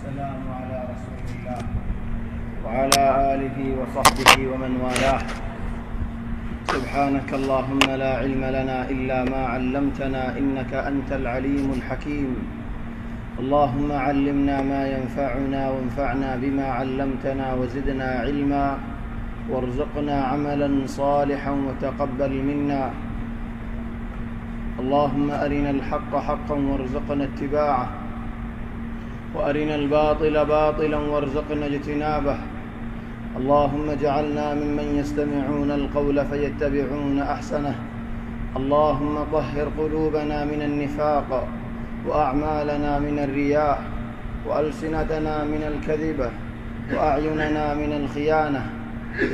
والسلام على رسول الله وعلى آله وصحبه ومن والاه. سبحانك اللهم لا علم لنا إلا ما علمتنا إنك أنت العليم الحكيم. اللهم علمنا ما ينفعنا وانفعنا بما علمتنا وزدنا علما وارزقنا عملا صالحا وتقبل منا. اللهم أرنا الحق حقا وارزقنا اتباعه وأرنا الباطل باطلا وارزقنا اجتنابه. اللهم اجعلنا ممن يستمعون القول فيتبعون أحسنه. اللهم طهر قلوبنا من النفاق وأعمالنا من الرياء وألسنتنا من الكذبة وأعيننا من الخيانة.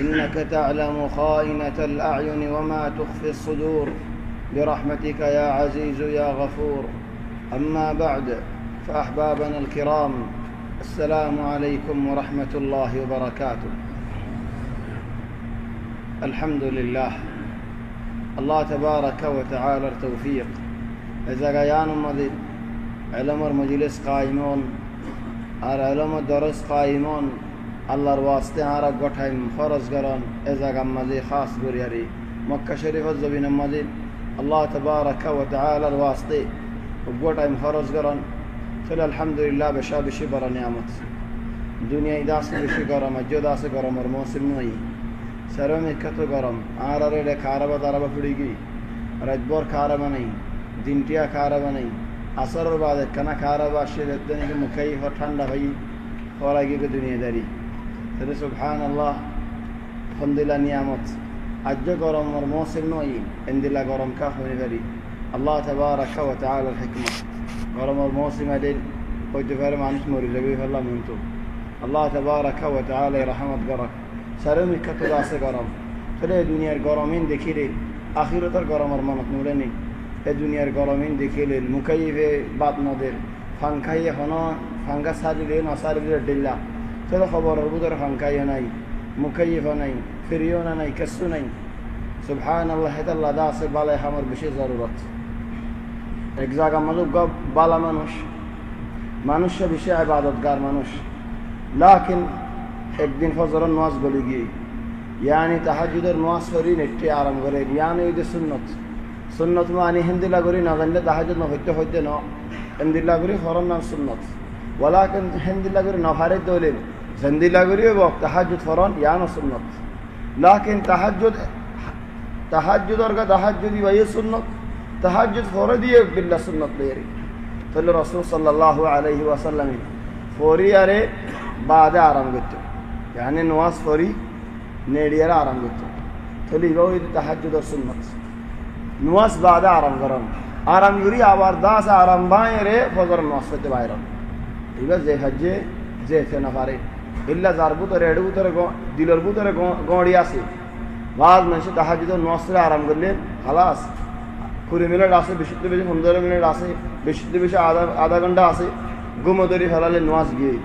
إنك تعلم خائنة الأعين وما تخفي الصدور برحمتك يا عزيز يا غفور. أما بعد، فأحبابنا الكرام، السلام عليكم ورحمة الله وبركاته. الحمد لله الله تبارك وتعالى التوفيق إذا جاءنا مدين علم المجلس قائمون আর علم الدرس قائمون আল্লাহর ওয়াস্তে আরা গঠাইম ফরজ গরন এ জায়গা মাঝে খাস করিয়ারি মক্কা শরীফের জমিনের মাঝে আল্লাহ তাবারাকা ওয়া তাআলার ওয়াস্তে গঠাইম ফরজ গরন চলে আলহামদুলিল্লাহ বেশা বেশি বড় নিয়ামত। দুনিয়ায় দাস বেশি গরম আজও দাস গরমের মৌসুম নয় সেরমে কত গরম আর রে খারাবা দারাবা ফুড়ি গি রাতভর খারাবা নেই দিনটিয়া খারাবা নেই আসরের বাদে কানা খারাবা সে দেখতে নাকি মুখাই ঠান্ডা হই হওয়ার আগে দুনিয়াদারি তাহলে সুবহানাল্লাহ ফন্দিলা নিয়ামত আজও গরমের মৌসুম নয় এন্দিলা গরম কা হয়ে পারি আল্লাহ তাবারাকা ওয়া তাআলার হিকমত। গরমের মৌসুম আদিন হইতে পারে মানুষ মরে যাবে হল্লা মন্ত আল্লাহ তাবারাকা ওয়া তাআলা রহমত গরক সারমি কত আছে গরম তাহলে দুনিয়ার গরমিন দেখিলে আখিরতের গরমের মনত মরে নেই। এ দুনিয়ার গরমিন দেখিলে মুখাইবে বাদ নদের ফাঙ্কাইয়ে হন ফাঙ্কা সারিলে নসারিলে ডিল্লা তাহলে খবরের বুধের ফাঙ্কাইও নাই মুখাইফ নাই ফিরিও না নাই কিচ্ছু নাই। সুবহানাল্লাহ আল্লাহ দাসে বালাই আমার বেশি জরুরত। এক জায়গা মানুষ বালা মানুষ বেশি ইবাদতগার মানুষ লাকিন একদিন ফজরের নামাজ গলি গিয়ে ইয়ানি তাহাজ্জুদের নামাজ পড়ি নেটে আরাম করে ইয়ানি এই যে সুন্নত মানে হিন্দিলা করি না জানলে তাহাজ্জুদ না হইতে ন হিন্দিলা করি ফরন নাম সুন্নত ওয়ালাকিন হিন্দিলা করি না হারে দলিল হিন্দিলা করি তাহাজ্জুদ ফরন ইয়ানো সুন্নত লাকিন তাহাজ্জুদের কা তাহাজ্জুদি ওয়াই সুন্নত তাহাজ্জুদ ফরদিয়ে বিল্লাহ সুন্নত লেরি তাহলে রাসূল সাল্লাল্লাহু আলাইহি ওয়াসাল্লাম ফরিয়ারে বাদে আরাম করতে يعني نواز فوري نيريرا آرام گتو تولي باوي تهجد سنت نواز بعد آرام گرام آرام گری آوار داس آرام باين ري فجر نواز فتے بايرام إبا زي حجه زي نفاري إلا زاربو تو ريدو تو ديلربو تو گونڈیا سے بعض منش تهجد نواز ري آرام گرلے خلاص 20 মিনিট আছে 20 বেশি 15 মিনিট আছে 20 বেশি আধা ঘন্টা আছে ঘুমোদরি ফেলালে নওয়াজ গিয়ে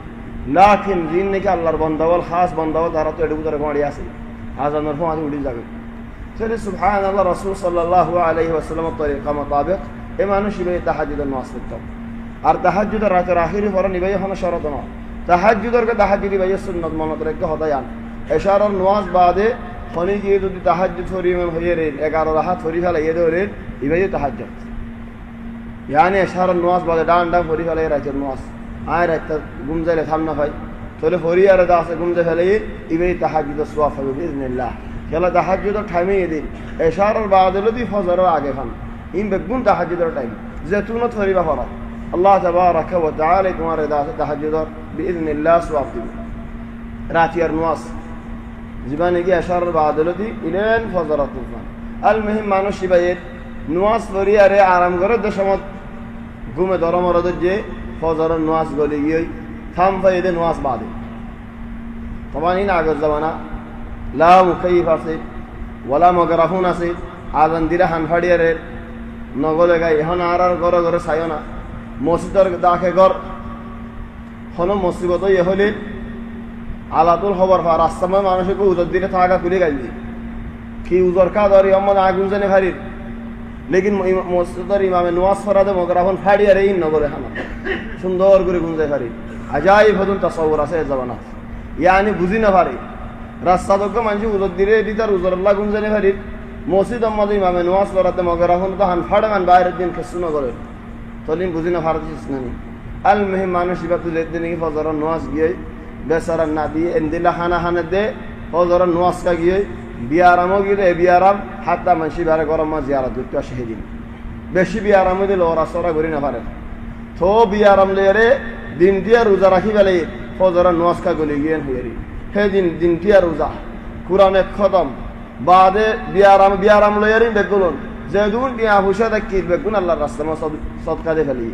লাকিন দিন নাকি আল্লাহর বান্দাওয়াল খাস বান্দাওয়াল তারা তো এডুকু তারা গাড়ি আছে আজানের ফোন উঠে যাবে চলে সুবহানাল্লাহ রাসূল সাল্লাল্লাহু আলাইহি ওয়াসাল্লামের তরিকা মোতাবেক এই মানুষ ইবাই তাহাজ্জুদের নামাজ পড়তো আর তাহাজ্জুদের রাতের আখিরি পরে নিবাই হন শরত না তাহাজ্জুদের কে তাহাজ্জুদি বাই সুন্নাত মনত রেখে হদায়ান ইশারার নামাজ বাদে খনি গিয়ে যদি তাহাজ্জুদ ফরিমান হয়ে রে 11 রাকাত ফরি ফেলা এদে রে ইবাই তাহাজ্জুদ يعني ইশারার নামাজ বাদে ডান ফরি ফেলা রাতের নামাজ আয় রাতে ঘুম যাইলে থামনা ভাই তাহলে ফরিয়ারে দাসে ঘুম যা ফেলে ইবাই তাহাজ্জুদ সওয়াব হবে বিইذنিল্লাহ খেলা তাহাজ্জুদ থামিয়ে দিন ইশারার বাদে লদি ফজরের আগে খান ইন বেগুন তাহাজ্জুদের টাইম যেতুনত ফরিবা ফরা আল্লাহ তাবারাকা ওয়া তাআলা তোমার দাসে তাহাজ্জুদ বিইذنিল্লাহ সওয়াব দিবে রাতিয়ার নামাজ জীবনে কি ইশারার বাদে লদি ইলেন ফজরের তুফান আল মুহিম মানুষ ইবাই নামাজ ফরিয়ারে আরাম করে দশমত ঘুমে দরমরদ যে ফজর নামাজ গলি গিয়ে থাম ফাইদে নামাজ বাদে তখন ইন আগের জামানা লা মুকাইফ আছে ওয়ালা মাগরাফুন আছে আজান দিরা হান ফাড়িয়ারে নগলে গাই এখন আর ঘরে ঘরে ছাইও না মসজিদের দাখে ঘর হনো মুসিবত ইয়ে হলে আলাতুল খবর পা রাস্তামা মানুষকে উজর দিলে থাকা খুলে গাইলি কি উজর কা ধরি আমার আগুন জানে ভারির लेकिन मस्जिदर इमामे नमाज पढ़ाते मगराफन फाड़िया रे नगरे खाना सुंदर करे गुंजे फारी আজাইব হদুন তাসাউর আছে জবানা ইয়ানি বুঝি না পারে রাস্তা দক্ষ মানুষ উজর দিলে এটি তার উজরল্লাহ গুঞ্জানি পারি মসজিদ আম্মাদ ইমামে নোয়াজ লড়াতে মগের এখন তো হান ফাড়ান বাইরের দিন খেসু নগরের তলিন বুঝি না ফারদিস নানি আল মেহিম মানুষ ইবা তুলে দিন কি ফজর নোয়াজ গিয়ে বেসারা না দিয়ে এন্দিলা হানা হানে দে ফজর নোয়াজ কা গিয়ে বিয়ারামও গিয়ে বিয়ারাম হাত্তা মানসি বারে গরম মা জিয়ারত করতে আসে সেদিন বেশি বিয়ারামও দিলে ওরা সরা করি না পারে তো বিয়ারাম লেরে দিন দিয়ে রোজা রাখি বেলে ফজর নোয়াজ কা গলি গিয়ে হইয়ারি সেদিন দিন দিয়ে রোজা কোরআনে খতম বাদে বিয়ারাম লইয়ারি বেগুন যেদুন দিয়া হুশা দেখি বেগুন আল্লাহর রাস্তা মা সদকা দে ফেলি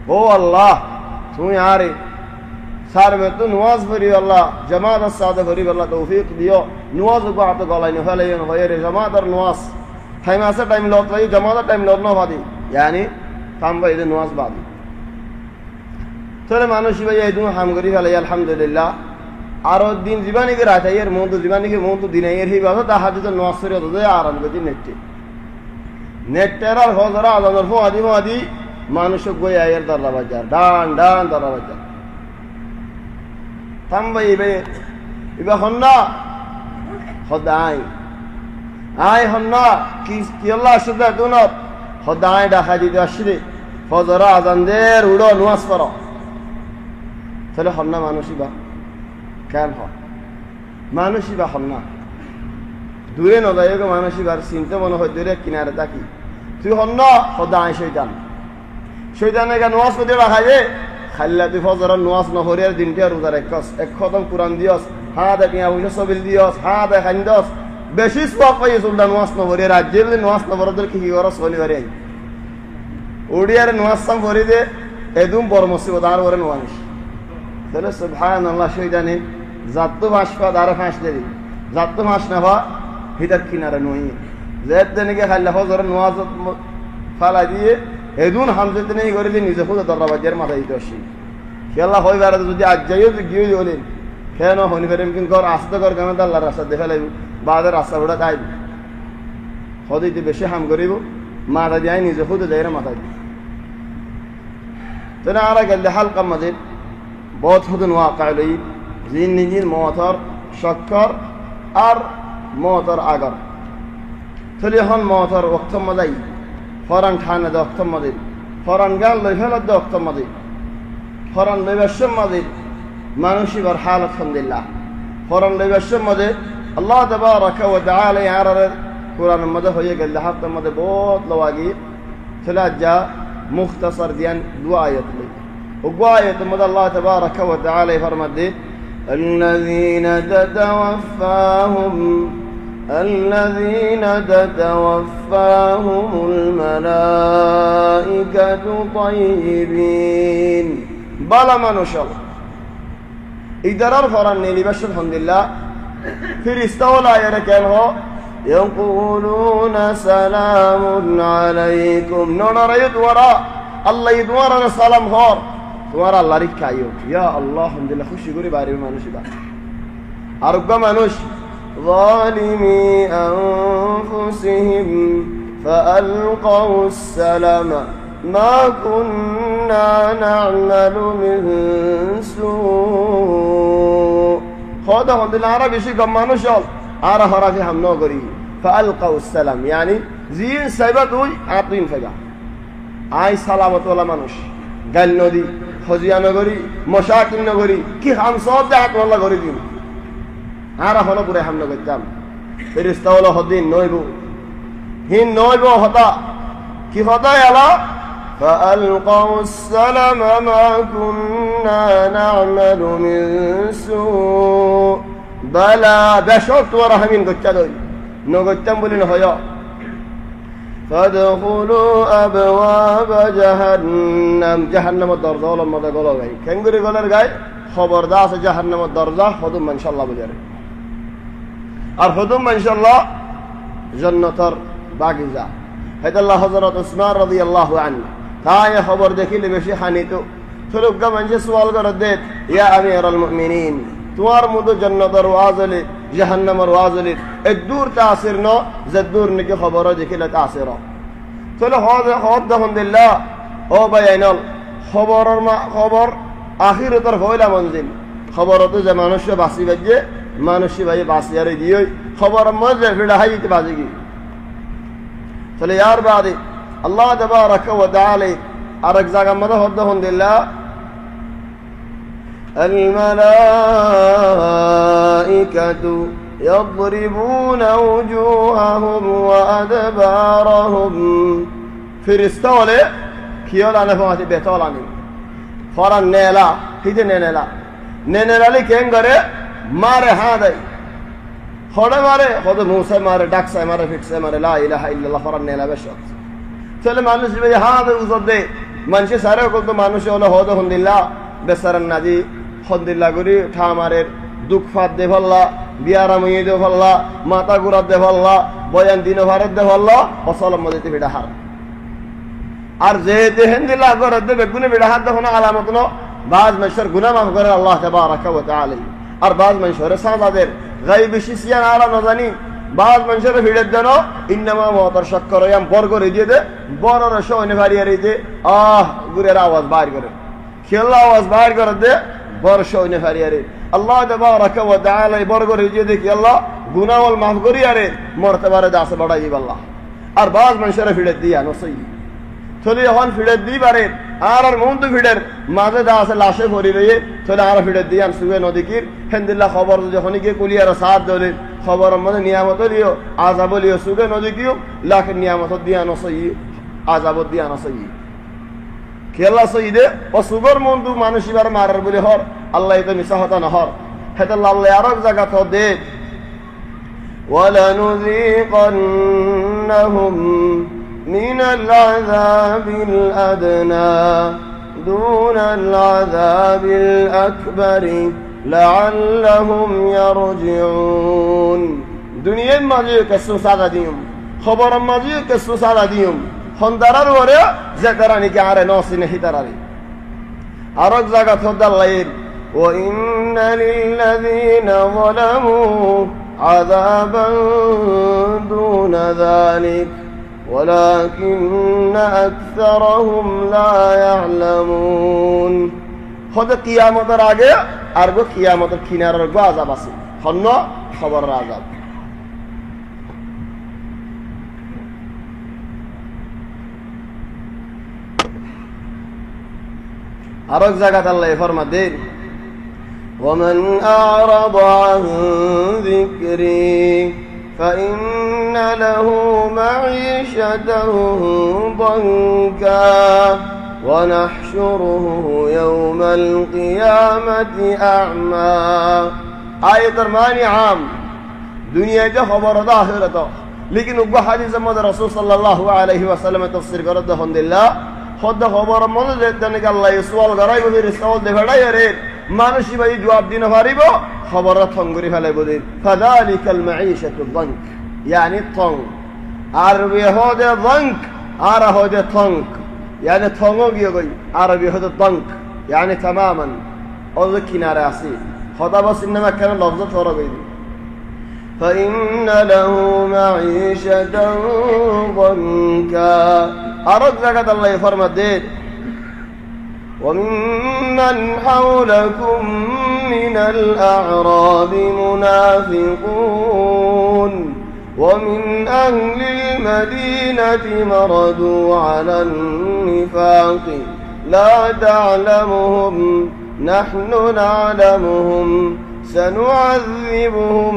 ও আল্লাহ তুমি আরে সার মে তো নওয়াজ পড়ি আল্লাহ জামাত সাদে পড়ি আল্লাহ তৌফিক দিও নওয়াজ বাত গলাই ন ফেলে ন হইরে জামাত আর নওয়াজ টাইম আছে টাইম লট ভাই জামাত টাইম লট ন বাদি यानी কাম ভাই যে নওয়াজ বাদি চলে মানুষ ভাই এই দুন হাম করি ফেলে আলহামদুলিল্লাহ আর দিন জীবানী কে রাতে এর মন তো জীবানী কে মন তো দিনে এর হি বাদ তাহাজ্জুদ নওয়াজ করে তো আরাম গতি নেটের আর হজরা আজানের ফোয়াদি মানুষ গই আয়ের দরলা বাজার ডান দরলা বাজার থামবাই এবার হন্না হদাই আয় হন্না কি আল্লাহ আসলে দুনত হদাই ডাকা দিতে আসলে ফজরা আজানদের উড়ো নোয়াজ করো তাহলে হন্না মানুষই বা কেন মানুষই বা হন্না দূরে নদায় মানুষই বার চিন্তা মনে হয় দূরে কিনারে থাকি তুই হন্না হদাই শৈতানে কেন নোয়াজ করতে রাখাই খাল্লা তুই ফজরের নোয়াজ নহরিয়ার দিনটা রোজা রাখস এক খতম কুরআন দিয়স দে টিয়া পয়সা সবিল দিয়স দে খান দস বেশি সওয়াব পাই সুলতান নোয়াজ নহরিয়ার রাজ্যের নোয়াজ নহরদের কি করা শনিবারে আই ওড়িয়ার নোয়াজ সাম ভরি দে এদুম বড় মুসিবত আর ওরে নোয়াজ তাহলে সুবহানাল্লাহ শৈতানে জাতু ভাষপা দার ফাঁস দেরি জাতু ভাষ নাবা হিতার কিনারে নই যেত দেনকে খাল্লা ফজরের নোয়াজ ফালা দিয়ে এদুন হামজেতে নেই করে দিয়ে নিজে খুঁজে দররা বাজার মাথা দিতে আসি খেলা হয়ে বেড়াতে যদি আজ যাইও গিয়ে হলেন কেন হনি ফেরেম কিন্তু ঘর আসতে কর কেন আল্লাহ রাস্তা দেখে লাগবে বাদের রাস্তা ওটা তাই হদিতে বেশি হাম করিব মাথা দিয়ে নিজে খুঁজে যাই মাথা দিয়ে তো না আর গেলে হালকা মাঝে বহুত হতুন ওয়াকাইলই জিন নিজের মতর শক্কর আর মতর আগর তাহলে এখন মতর ওক্ত মজাই ফরান ঠানে দক্তম মাদির ফরান গান লই ফেলার দক্তম মাদির ফরান লইবাসম মাদির মানুষিবার হাল আলহামদুলিল্লাহ ফরান লইবাসম মাদে আল্লাহ তাবারাকা ওয়া তাআলা ইয়ারার কুরআন মদে হয়ে গেল হাফতে মদে বহুত লওয়াগি চলা যা মুখতাসার দিয়ান দুয়া আয়াত লে ও আয়াত মদে আল্লাহ তাবারাকা ওয়া তাআলা ফরমাদে الذين تتوفاهم الملائكة طيبين بلا منشل إدرار فران نيلي بشر الحمد لله في استولى يركن هو يقولون سلام عليكم نور يدورا الله يدورا السلام خور তোমার আল্লাহ রিকায়ো ইয়া আল্লাহ আলহামদুলিল্লাহ খুশি করে বাইরে মানুষ বা আরোগ্য মানুষ ظالمي أنفسهم فألقوا السلام ما كنا نعمل من سوء خذ هذا العربي شيء كم মানুষ আরা হরাফি হাম ন করি فألقوا السلام يعني জিন সাইবাত হই আতিন ফেগা আই সালামত ওয়ালা মানুষ গাল নদী হজিয়া নগরী মশাকিন নগরী কি হাম সব জাহাত ওয়ালা করে দিন আর হলো পুরে হামলা করতাম ফেরেশতা হলো হদিন নইবো হিন নইবো হতা কি হতা আলা فألقوا السلام ما كنا نعمل من سوء بلا بشرط ورحمين قتلوا نقتم بلين هيا فادخلوا أبواب جهنم الدرجة ولا ما تقولوا غاي كن غري قالر غاي خبر داس جهنم الدرجة خدم ما شاء الله بجري আর হুদুম ইনশাআল্লাহ জান্নাতের বাগিচা হেদাল্লাহ হযরত উসমান রাদিয়াল্লাহু আনহু তাই খবর দেখিলে বেশি হানিত সলুগা মানুষে সওয়াল করে দে ইয়া আমিরুল মুমিনিন তোমার মতো জান্নাতের ওয়াজলে জাহান্নামের ওয়াজলে এক দূর তাসির ন যদুর নিকে খবর দেখিলে তাসির চলো হদ আলহামদুলিল্লাহ ও বাইনাল খবর আখিরতর হইলা মঞ্জিল খবর তো যে মানুষ বাঁচি বাজে মানুষই ভাই বাঁচিয়ারে দিয়ে খবর মজে ফিরা হাইতে বাজে গিয়ে তাহলে ইয়ার বাদে আল্লাহ তাবারাকা ওয়া তাআলা আরেক জায়গার মধ্যে হদ্দ আলহামদুলিল্লাহ الملائكة يضربون وجوههم وأدبارهم فرشتہ والے کیول آنے فماتی بیتول آنے فورا نیلا ہیدے نیلا لی کہیں گرے مارے ہاں دائی خودے مارے خود منہ سے مارے ڈک سے مارے فٹ سے مارے لا الہ الا اللہ فورا نیلا بشت چلے মানুষ بھئی ہاں دے উজর দে মানুষে সারে কত মানুষ হলো হদ আলহামদুলিল্লাহ বেচারার নাজি আলহামদুলিল্লাহ করি ঠামারের দুঃখ ফাদ দে ফল্লা বিয়ারা মুই দে ফল্লা মাথা গুড়া দে ফল্লা বয়ান দিন ভারত দে ফল্লা অসলম মদিতে বিড়া হার আর যে দেহেন্দিল্লাহ করে দে বেগুনে বিড়া হাত দেখো না আলামত ন বাজ মানুষের গুনাহ মাফ করে আল্লাহ তাবারাকা ওয়া তাআলা আর বাজ মানুষের সাজাদের গায়বী শিয়ান আলা না জানি বাজ মানুষের ভিড়ের জন্য ইন্নামা মুতার শাক্কর ইয়াম বর করে দিয়ে দে বড়র শোনে ভারিয়া রেতে গুরের আওয়াজ বাইর করে খেলা আওয়াজ বাইর করে দে বড় শোনে ভারিয়া রে আল্লাহ তাবারাকা ওয়া তাআলা বর করে দিয়ে দে কি আল্লাহ গুনাহ ওয়াল মাফ করিয়া রে মর্তবারে দাসে বড়াই দিব আল্লাহ আর বাজ মানুষের ভিড়ের দিয়া নসই চলে যখন ফিডের দিই পারে আর মন তো ফিডের মাঝে দা আছে লাশে ভরি রয়ে চলে আর ফিডের দিয়ান সুবে নদীকির হেন্দিল্লা খবর যখন গিয়ে কুলিয়ার সাথ ধরে খবর মধ্যে নিয়ামত লিও আজাব লিও সুবে নদী কিও লাখ নিয়ামত দিয়া নসই আজাব দিয়া নসই খেলা সই দে ও সুগর মন তু মানুষ এবার মারার বলে হর আল্লাহ তো মিশা হতা নহর হেতে লাল্লে আর এক জায়গা তো দে ওয়ালানুযীকান্নাহুম من العذاب الأدنى دون العذاب الأكبر لعلهم يرجعون دنيا ماضي كسوس على ديهم خبر ماضي كسوس على ديهم خندرار ورا زكراني كعار ناصي نهيتراري أرق زكاة الدليل وإن للذين ظلموا عذابا دون ذلك ولكن أكثرهم لا يعلمون خود قيامت راجع أرجو قيامت الكنار رجوا عذاب أصل خلنا خبر عذاب أرجو زكاة الله يفرم الدين ومن أعرض عن ذكري فإن له معيشة ضنكا ونحشره يوم القيامة أعمى آية الماني عام دنيا جا خبر ظاهرته لكن أبو حديث مدى رسول صلى الله عليه وسلم تفسير قرد الحمد لله خد خبر من ذلك الله يسوال غرايب في رسول دفعنا يريد মানুষ ভাই জবাব দিন পারিব খবরত ফঙ্গুরি ফেলাই বদিন فذلك المعيشة الضنك يعني طنك عربي هذا ضنك عربي هذا طنك يعني طنق يقول عربي هذا ضنك يعني تماما أذ كنار عسي خطا بس إنما كان لفظة ورقي فإن له معيشة ضنكا أرد زكاة الله يفرم الدين وممن حولكم من الأعراب منافقون ومن أهل المدينة مردوا على النفاق لا تعلمهم نحن نعلمهم سنعذبهم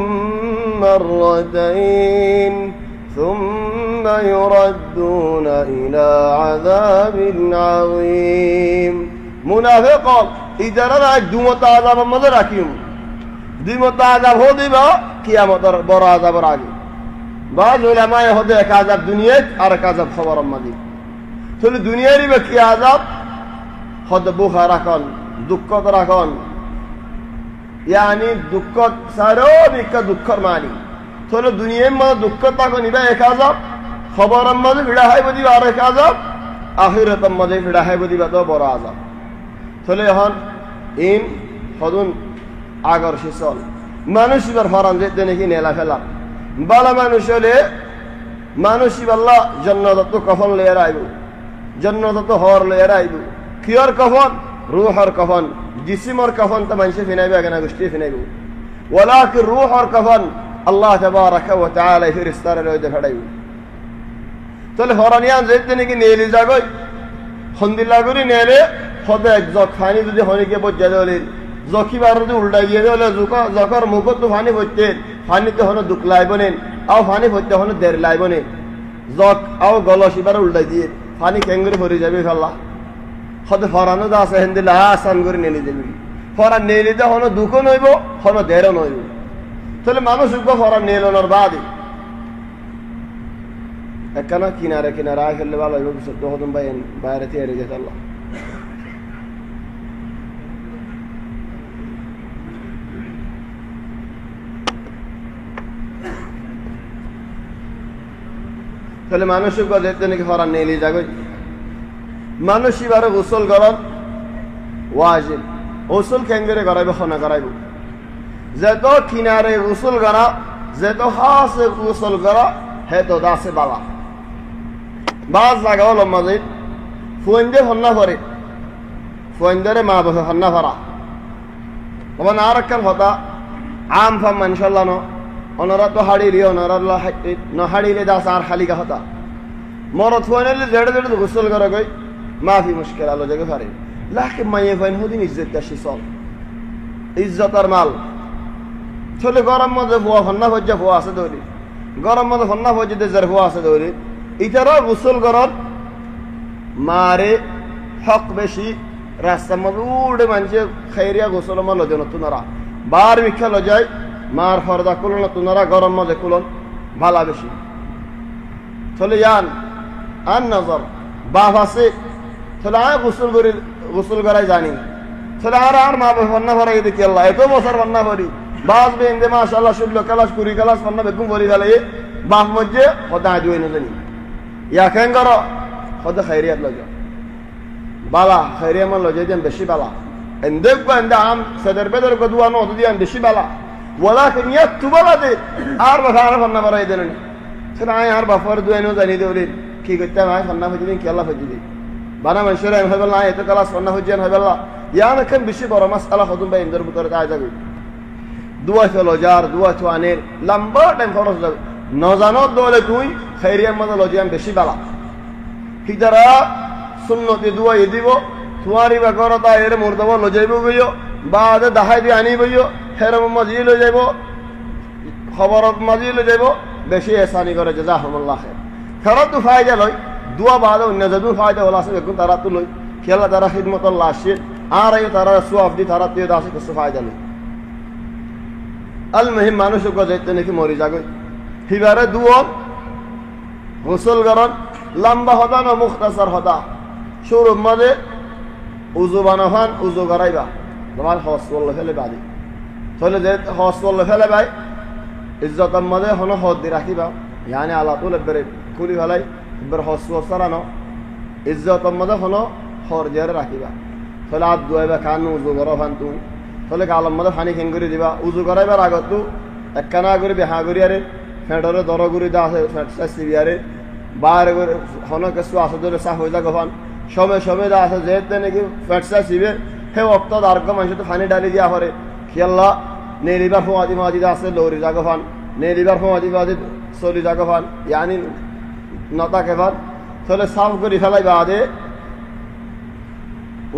مرتين ثم يردون إلى عذاب عظيم منافق إذا رأى دومة عذاب ماذا رأيهم دومة عذاب هو ديما قيامة برا عذاب راجع بعض علماء يهود এক عذاب দুনিয়া আর এক عذاب খবর আমাদের তাহলে দুনিয়ারই কি عذاب হদ বুখা রাখন দুঃখ রাখন يعني দুঃখ সারবিক দুঃখর মানি তাহলে দুনিয়ার মধ্যে দুঃখ থাকো নিবা এক عذاب খবরের মধ্যে ভিড়া হয় বদি আর এক عذاب আখিরাতের মধ্যে ভিড়া হয় বদি তো বড় عذاب তাহলে এখন ইন হদুন আগর শিসল মানুষ ইবার ফরান যেতে নাকি নেলা ফেলা বালা মানুষ হলে মানুষই বাল্লা জন্নত কফন লইয়ার আইব জন্নত হর লইয়ার আইব কিয়র কফন রুহর কফন জিসিমর কফন তো মানুষে ফিনাইবে আগে না গোষ্ঠী ফিনাইব ওয়ালাকিন রূহর কফন আল্লাহ তাবারাকা ওয়া তাআলা ফেরেশতারে লইতে ফেড়াইব তাহলে হরানিয়ান যেতে নাকি নেলি যাগই হন্দিল্লা করে নেলে হদে জক ফানি যদি হনিকে বজ্জা দেলে জকিবার যদি উল্টা গিয়ে দেলে জকর মুখত তো ফানি বইতে ফানিতে হনো দুক লাইবনেন আও ফানি বইতে হনো দের লাইবনেন জক আও গলসিবার উল্টা দিয়ে ফানি কেঙ্গুরে ভরে যাবে ফেললা হদে ফরানো দা আছে হন্দিল্লা আসান করে নেলি দেবে ফরান নেলিতে হনো দুঃখও নইব হনো দেরও নইব তাহলে মানুষ ফরান নেলনোর বাদে একখানা কিনারে কিনারে আয় ফেললে ভালো হইব বিশুদ্ধ হদম বাইরে তৈরি যেতে আল্লাহ তাহলে মানুষের যেতে নাকি ফরান নেলি যাগই মানুষ এবারে গোসল গরম ওয়াজিব গোসল কেঙ্গরে করাইব খনা করাইব যেত কিনারে গোসল করা যেত হাসে গোসল করা হে তো দাসে বালা বাস জায়গা হল মাঝে ফুয়েন্দে হন্না ভরে ফুয়েন্দারে মা বসে হন্না ভরা তখন আর একখান হতা আম ফাম মানসাল্লাহ ওনারা তো হাড়িলি ওনারা হাড়িলে দাস আর খালিকা হতা মরত ফুয়েনে জেড়ে জেড়ে গোসল করে গই মাফি মুশকিল আলো জায়গা ফারে লাখে মাইয়ে ফাইন হদিন ইজ্জত দাসি চল ইজ্জতার মাল চলে গরম মধ্যে ফুয়া হন্না ভজ্জা ফুয়া আছে দৌড়ি গরম মধ্যে হন্না ভজ্জিতে যার ফুয়া আছে দৌড়ি ইতারা গোসল করত মারে হক বেশি রাস্তার মধ্যে উড়ে মানুষে খাইরিয়া গোসল আমার লজে নতুনরা বার বিখ্যা লজায় মার ফরদা কুলন নতুনরা গরম মধ্যে কুলন ভালা বেশি চলে যান আন নজর বাপ আছে চলে আয় গোসল করাই জানি চলে আর মা বাপ ফন্না ভরাই দেখি আল্লাহ এত বছর ফন্না ভরি বাস বেন্দে মাশাআল্লাহ শুনলো ক্লাস কুড়ি ক্লাস ফন্না বেগুম ভরি গেলে বাপ মধ্যে হতা আজুই না জানি ইয়া কেন করো হতে খাইরিয়াত লজ বালা খাইরিয়া মান লজে দিয়ান বেশি বালা দেখবো এন্দে আম সেদের বেদের গদুয়া নো দিয়ান বেশি বালা ওয়ালাকিন ইয়াতু বালা দে আর বাফা আর ফন্না ভরাই দেন সেটা আয় আর বাফার দুয়ানো জানি দেউলি কি করতে আয় ফন্না হইতে দিন কেলা হইতে দিন বানা মানুষের এম হইবেল না এত ক্লাস ফন্না হইজেন হইবেল না ইয়ান এখন বেশি বড় মাসআলা হদুম বাই ইন্দর ভিতরে আয় যাবে দুয়া ফেলো যার দুয়া চুয়ানের লম্বা টাইম খরচ যাবে নজানো দলে তুই খাইরিয়ার মধ্যে লজিয়াম বেশি বালা হিদারা সুন্নতি দুয়াই দিব তোমারি বা করতা এর মুর্দবা লজাইব গইও বাদে দাহাই দিয়ে আনি বইও হেরম মাজি লই যাইব খবরত মাজি লই যাইব বেশি এসানি করে জাযাহুমুল্লাহ খাইর ফেরত তো ফায়দা লই দুয়া বাদে অন্য যাদু ফায়দা হলা আছে দেখুন তারা তো লই খেলা তারা খিদমতুল্লাহ আসে আর এই তারা সুয়াফ দি তারা তো দাসে কিছু ফায়দা লই আল মুহিম মানুষ কো যাইতে নাকি মরি যাগই হিবারে দুয়া গোসল গরম লম্বা হতা না মুখতাসার হতা শুরু মাঝে উজু বানাফান উজু করাইবা তোমার হস করলে ফেলে বাদি তাহলে যে হস করলে ফেলে ভাই ইজ্জতের মাঝে হনো হদ দি রাখিবা ইয়ানি আল্লাহ তুলে বেরে খুলি ফেলাই এবার হস সারানো ইজ্জতের মাঝে হনো হর জেরে রাখিবা তাহলে হাত ধুয়াইবা খান উজু করফান তুই তাহলে গালম মাঝে পানি খেং করে দিবা উজু করাইবার আগত তো একখানা করে বেহা করি আরে ফেঁটরে দর গুড়ি দা আছে ফেঁটসি আরে বাইরে করে হনো কিছু আছে ধরে চাহ হয়ে যাক ফান সময় সময় দা আছে যেতে নাকি ফেঁটসা শিবে হে অক্ত আর্গ মানুষ তো পানি ডালি দিয়া পরে খেয়াল্লা নেলিবার ফোয়াদি মাদি আছে লৌরি জাগো ফান নেলিবার ফোয়াদি মাদি চলি জাগো ফান ইয়ানি নতা কেফান তাহলে সাফ করে ফেলাই বাদে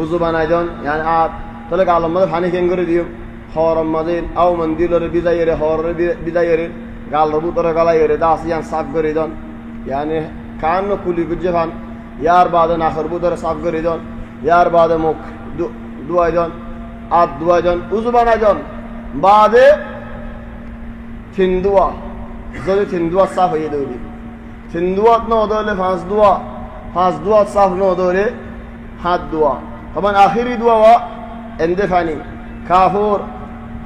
উজু বানাই দেন ইয়ানি আত তাহলে গালম মাঝে পানি খেং করে দিও হরম মাঝে আও মন্দিরের বিদায়ের হরের বিদায়ের গাল রবুতরে গালাইরে দাস ইয়ান সাফ করে দেন यानी कान में कुली गुज्जे फान यार बाद नाखर बुदर साफ करी जन यार बाद मुख दुआई जन आत दुआई जन उजुबाना जन बादे थिंदुआ যদি थिंदुआ साफ হয়ে দেউলি थिंदुआ न ওদলে ফাঁস দুয়া সাফ ন ওদলে হাত দুয়া তখন আখিরি দুয়া ওয়া এন্দেফানি কাফুর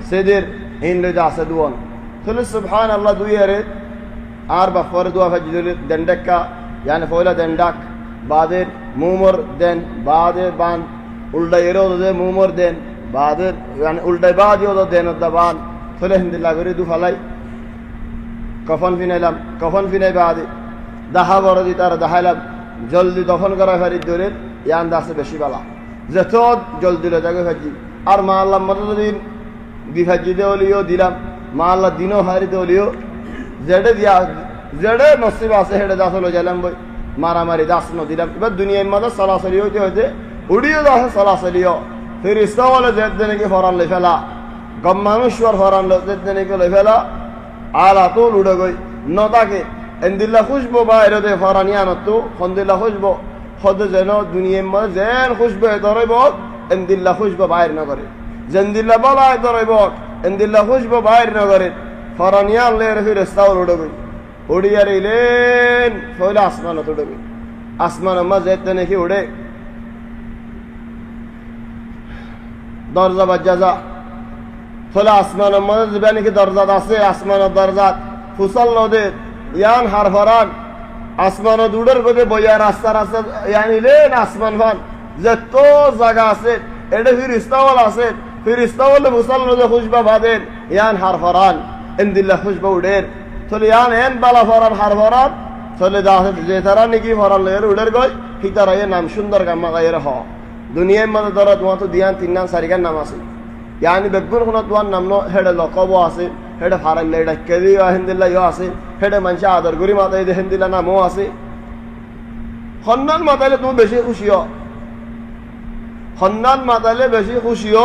সেদের ইনরে জাসে দুয়ান তাহলে সুবহানাল্লাহ দুইয়ারে আর বাফর দুয়া ফাজিদুল দন্ডকা यानी ফয়লা দন্ডক বাদের মুমর দেন বাদের বান উল্টা এরো দে মুমর দেন বাদের يعني উল্টা বাদিও দেন দবান তাহলে হিন্দিল্লাহ করে দু ফালাই কফন ফিনাইলাম কফন ফিনাই বাদে দাহা বড় দি তার দাহাইলাম জলদি দফন করা ফারি দরে ইয়ান দাসে বেশি বালা যত জলদি লে জায়গা ফাজি আর মা আল্লাহ মতদিন বিভাজিতে হলিও দিলাম মা আল্লাহ দিনও হারিতে হলিও যেডে নসিব আছে হেডে দাস হলো যাইলাম বই মারামারি দাস ন দিলাম এবার দুনিয়ার মধ্যে চলাচলি হইতে হইতে উড়িও দাস চলাচলিও ফির ইস্তা বলে যে নাকি ফরান লে ফেলা গম মানুষ ফরান যে নাকি লে ফেলা আলা তো উড়ে গই নতাকে এন্দিল্লা খুশবো বাইরে দে ফরানিয়ানতো হন্দিল্লা খুশবো হদ যেন দুনিয়ার মধ্যে যেন খুশবো ধরইব এন্দিল্লা খুশবো বাইর নগরে জেন্দিল্লা বলায় ধরইব এন্দিল্লা খুশবো বাইর নগরে ফরানিয়ান লে ফির ইস্তাউল উড়ে গই উড়িয়ার ইলেন ফলে আসমানত উড়ে গই আসমান মধ্যে যেতে নাকি উড়ে দরজা বাজ্জা ফলে আসমান মধ্যে যাবে নাকি দরজাত আছে আসমানের দরজাত ফুসল নদীর ইয়ান হার ফরান আসমান দুডের গদে বইয়া রাস্তা রাস্তা ইয়ান ইলেন আসমান ফান যত জায়গা আছে এটা ফিরিস্তাওয়াল আছে ফিরিস্তাওয়ালে ফুসল নদী খুশবা বাদেন ইয়ান হার ফরান এন্দিল্লা খুশবা উডের চলে ইয়ান এন বালা ফরান হার ফরান চলে যে তারা নাকি ফরান লের উডের গই হিতারা এ নাম সুন্দর গাম্মা গায়ের হ দুনিয়ার মধ্যে ধরো তোমার তো দিয়ান তিন নাম চারিগার নাম আছে ইয়ানি বেগুন কোনো তোমার নাম হেডে লকব আছে হেডে ফারাইলে এটা কেদি হিন্দিল্লা ইয়ে আছে হেডে মানুষ আদর করি মাতাই হিন্দিল্লা নামও আছে সন্ধান মাতাইলে তুমি বেশি খুশি হ সন্ধান মাতাইলে বেশি খুশি হ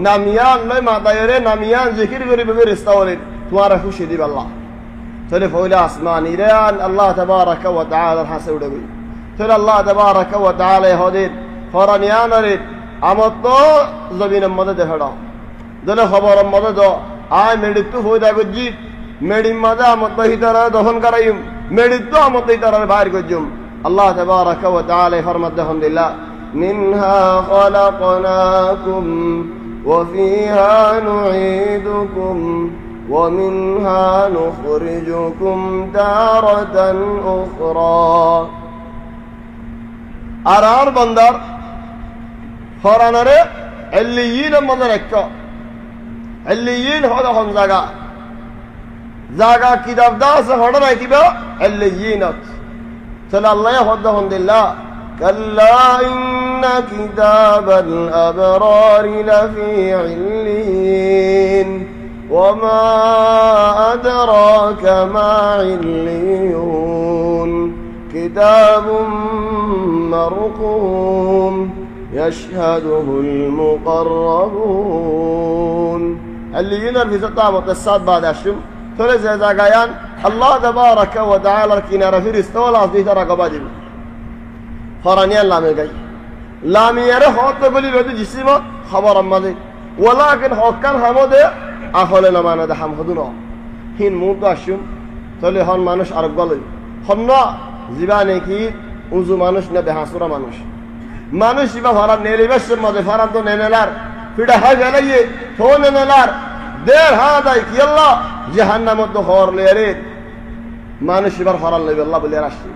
নামিয়ান লয় মাতাইরে নামিয়ান জিকির করি বেবি রিস্তা বলেন তোমার খুশি দিব আল্লাহ তাহলে ফইলা আসমান ইরান আল্লাহ তাবারাকা ওয়া তাআলা হাসে উড়ে গই তাহলে আল্লাহ তাবারাকা ওয়া তাআলা হদিন ফরানিয়ানরে আমত জমিনের মধ্যে দেখাড়া দলে খবর মধ্যে দ আয় মেডিত হইদা গজি মেডির মধ্যে আমত হিতারা দহন করাইম মেডিত আমত হিতারা বাইর গজুম আল্লাহ তাবারাকা ওয়া তাআলা ফরমাত আলহামদুলিল্লাহ মিনহা খালাকনাকুম ওয়া ফিহা নুঈদুকুম ওয়া মিনহা নুখরিজুকুম তারাতান উখরা আর বান্দার ফরানারে এল্লিয়িন মধ্যে রাখো এল্লিয়িন হলো কোন জায়গা জায়গা কিতাব দাস হড় নাই কিবা এল্লিয়িনত চলে আল্লাহ হদ আলহামদুলিল্লাহ কাল্লা ইন্না কিতাবাল আবরার লাফি ইল্লিয়িন ওমা আদরাকা মা ইল্লিয়ুন কিতাবুম মারকুম يشهده المقربون اللي ينرفز الطابق الساد بعد الشم ثلاثة زاقيان الله تبارك وتعالى كنا رفير استولى في ترى قبادين فرانيان لامي جاي لامي يره حوت تقولي لو جسمه خبر ماضي ولكن حكان حمده أخوله ما نده حم خدونه هين موت الشم ثلاثة هان مانوش أرقالي خنا زبانة كي وزو مانوش نده حصورة مانوش মানুষ ইবা ফারান নেলিবেশের মধ্যে ফারান তো নেনেলার ফিটা হাই ফেলাইয়ে তো নেনেলার দেড় হাদাই কি আল্লাহ জাহান্নামত তো হর লেরে মানুষ ইবার ফারান লইবে আল্লাহ বলে আসছে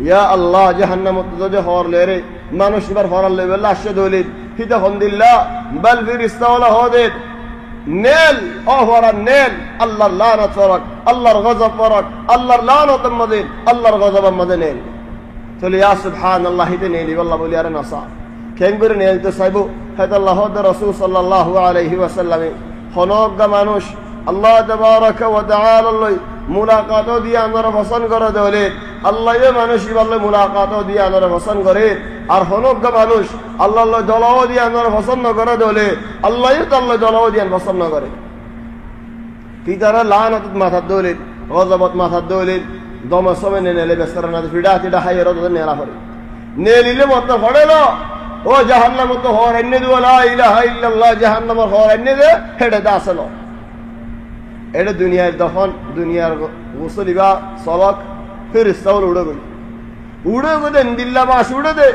ইয়া আল্লাহ জাহান্নামত যদি হর লেরে মানুষ ইবার ফারান লইবে আল্লাহ আসছে দলিল হিতা হন্দিল্লাহ বাল ফিরিস্তাওয়ালা হদে নেল ও ফারান নেল আল্লাহর লানত ফরক আল্লাহর গজব ফরক আল্লাহর লানত মধ্যে আল্লাহর গজব মধ্যে নেল চলে ইয়া সুবহানাল্লাহ হিতে নেলি আল্লাহ বলি আরে নাসা কেন করে নেলতে চাইবো হয়তো আল্লাহ রাসূল সাল্লাল্লাহু আলাইহি ওয়াসাল্লাম হনগা মানুষ আল্লাহ তাবারাকা ওয়া তাআলা লই মুলাকাত দিয়ে আমরা পছন্দ করে দেলে আল্লাহ এ মানুষ বললে মুলাকাত দিয়ে আমরা পছন্দ করে আর হনগা মানুষ আল্লাহ লই দলাও দিয়ে আমরা পছন্দ করে দেলে আল্লাহ তো আল্লাহ দলাও দিয়ে পছন্দ করে কি তারা লানত মাথা দলে গজবত মাথা দলে দম সময় নেলে বেসরা না ফিডা তিডা হাইরো তো নেলা করে নেলিলে মত ফড়েলো ও জাহান্নাম তো হর এনে দিও লা ইলাহা ইল্লাল্লাহ জাহান্নাম হর এনে দে হেডে দাসলো এটা দুনিয়ার দফন দুনিয়ার গোসলিবা সলক ফিরিস্তাওল উড়ে গই দিল্লা বাস উড়ে দে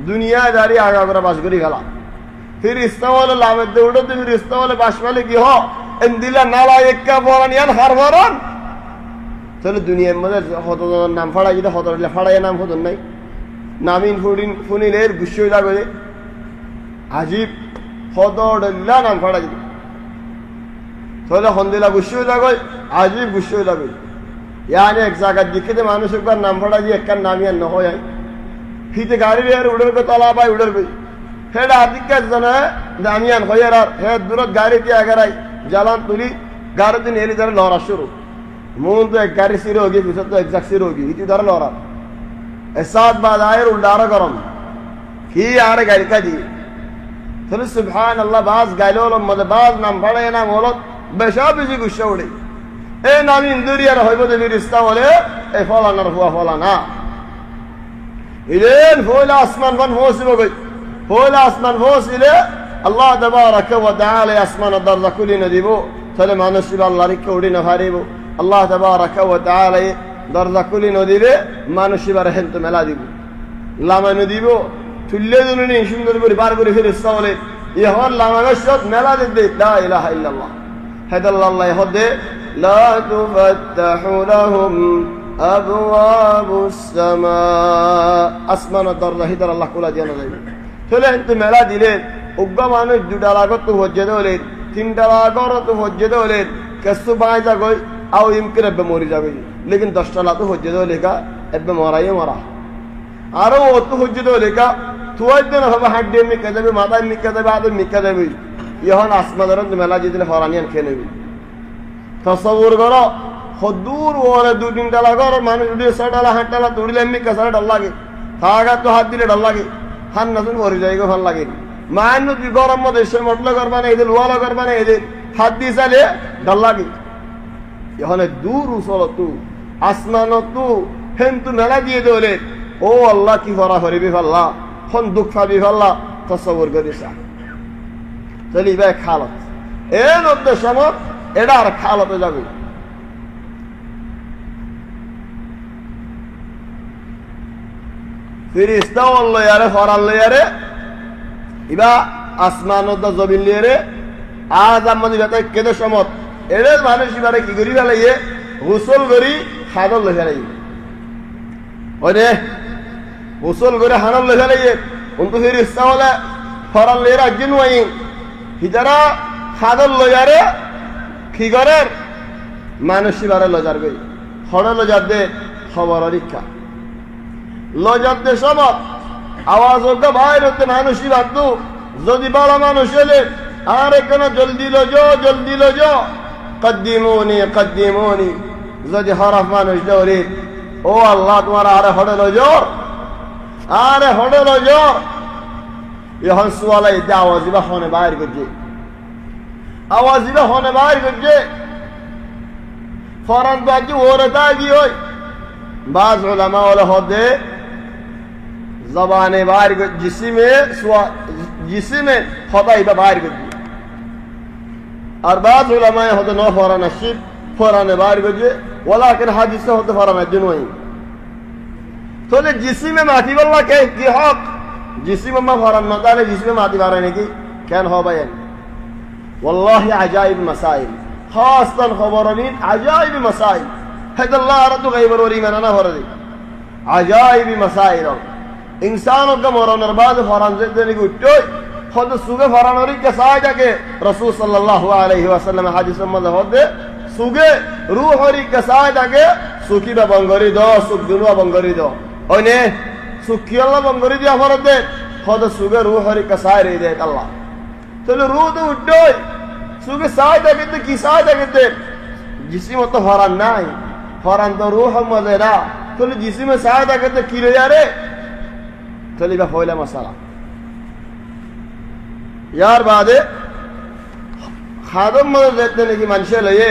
দুনিয়াদারি আগা করে বাস করি গেলা ফিরিস্তাওয়ালে লাভের দে উড়ে দে ফিরিস্তাওয়ালে বাস পালে কি হ এন্দিলা নালা এক্কা ফরান ইয়ান হার ফরান চলে দুনিয়ার মধ্যে হতজনের নাম ফাড়াই যেটা হতলে ফাড়াই নাম হতন নাই নামিন ফুনিলের গুস্য লাগে আজিব হতডল্লা নাম ফাড়াই যেত চলে হন্দিলা গুস্য লাগে আজিব গুস্য লাগে ইয়ানি এক জায়গার দিকে মানুষ একবার নাম ফাড়া দিয়ে একবার নামিয়ার ন হয় হিতে গাড়ি বের উড়ের গো তলা পাই উড়ের গই হেডা আদিকা জানা দামিয়ান হইয়ার হে দূরত গাড়ি দিয়ে আগারাই জালান তুলি গাড়ি দিন এলি ধরে লড়া শুরু মন তো এক গাড়ি সিরে হোগি পিছত তো একজাক সিরে হোগি ইতি ধরে লড়া এসাদ বাদ আয়ের উল্টারা গরম কি আরে গাড়ি কা দিয়ে তাহলে সুবহান আল্লাহ বাস গাইল মধ্যে বাস নাম পড়ে নাম হলো বেশা বেশি গুসা উড়ে এই নাম ইন্দুরিয়ার হইব দেবীর ইস্তা বলে এই ফলানার হুয়া ফলানা ইলেন ফয়লা আসমান বান ফসিব গই ফয়লা আসমান ফসিলে আল্লাহ তাবারাকা ওয়া তাআলা আসমান দরজা খুলে না দিব তাহলে মানুষ আল্লাহর কে উড়ি না হারিব আল্লাহ তাবারাকা ওয়া তাআলা দরজা খুলে না দিবে মানুষ এবার হেলত মেলা দিব লামানো দিব তুল্লে দুনি সুন্দর করে বার করে ফেরেশতা বলে ইহর লামানো সব মেলা দিবে লা ইলাহা ইল্লাল্লাহ হাদাল্লাহ হদে লা তুফাত্তাহু লাহুম আবওয়াবুস সামা আসমান দরজা হিদার আল্লাহ খোলা দিয়ে না যাবে তাহলে হেলত মেলা দিলে উগ্র মানুষ দুটা লাগত তো হজ্জে দলে তিনটা লাগর তো হজ্জে দলে কেসু বাই যাগই আও ইমকে রব্বে মরি যাবে লেকিন 10টা লাতো হজ্জে দলে কা এবে মরাই মরা আরো অত হজ্জে দলে কা তুই তো না হবে হাড্ডি মিকা যাবে মাথা মিকা যাবে আদম মিকা যাবে ইহন আসমানের মেলা দিলে ফরানিয়ান খেয়ে নেবে তাসাউর করো হদুর ওরে দু তিনটা লাগর মানুষ যদি 6টা 8টা তুড়িলে মিকা সারা ডল লাগে থাকা তো হাত দিলে ডল লাগে হান না তুমি মরি যাইগো ভাল লাগে মান তুই গরম মধ্যে সে মটলা করবা না এদের ওয়ালা করবা না এদের হাত দিয়ে চালে ডল লাগে এখানে দূর উসল তু আসমান তু হেন তু মেলা দিয়ে দলে ও আল্লাহ কি করা হরিবি ফাল্লা খন দুঃখ পাবি ফাল্লা তসবর করিসা চলি ভাই খালত এর মধ্যে সময় এটা আর খালতে যাবে ফিরিস্তা বললো ইয়ারে ফরাল ইয়ারে ইবা আসমান জমিন লিয়ে আজ আমাদের বেতায় কেঁদে সমত এর মানুষ এবারে কি করি ফেলাইয়ে গোসল করি হাদল লে ফেলাই ওই রে গোসল করে হানল লে ফেলাইয়ে কিন্তু ফিরিস্তা বলে ফরাল লিয়ে রাজ্য নুয়াই হিজারা হাদল লয়ারে কি করে মানুষ এবারে লজার গই হড় লজার দে খবর রীক্ষা লজার দে সমত আওয়াজ হতো বাইর হতে মানুষই ভাবতো যদি বড় মানুষ এলে আর এখানে জলদি লজ কদ্দিমুনি কদ্দিমুনি যদি হরফ মানুষ দৌড়ে ও আল্লাহ তোমার আরে হড়ে লজ এখন সুয়ালাই আওয়াজ দিবা হনে বাইর করছে আওয়াজ দিবা হনে বাইর করছে ফরান তো আজ ওরে তাগি হই বাজ উলামা ওলা হদে জবানে বাইর জিসিমে হদাই বা বাইর করছে আর বাজ উলামায়ে হতে ন ফরানা শিব ফরানে বাইর করছে ওলাকিন হাদিসে হতে ফরানা জুনওয়াই তাহলে জিসিমে মাটি বললা কে কি হক জিসিমে মা ফরান না তাহলে জিসিমে মাটি বাড়ায় নাকি কেন হবে ওয়াল্লাহি আজাইব মাসাইল খাসতান খবরানিন আজাইব মাসাইল হাদাল্লাহ আরতু গায়বর ওরি মানা হরে আজাইব মাসাইল ইনসানও কা মরনের বাদ ফরান যেতে গুট্টই خود سوگه فرانوری که سایده که رسول صلی الله علیه و سلم حدیث مده هده سوگه روحوری که سایده که سوکی به بنگاری دا سوک دنو بنگاری دا اینه سوکی الله بنگاری دیا فرده خود سوگه روحوری که سایده دیت الله تلو روح تو اٹھوئی سوگه سایده کتے کی سایده کتے جسم تو فران نائی فران تو روح مده را تلو جسم سایده کتے کی رو یاره تلی به فویل مسئلہ यार बादे खादम मदद देते हैं कि मनुष्य लगे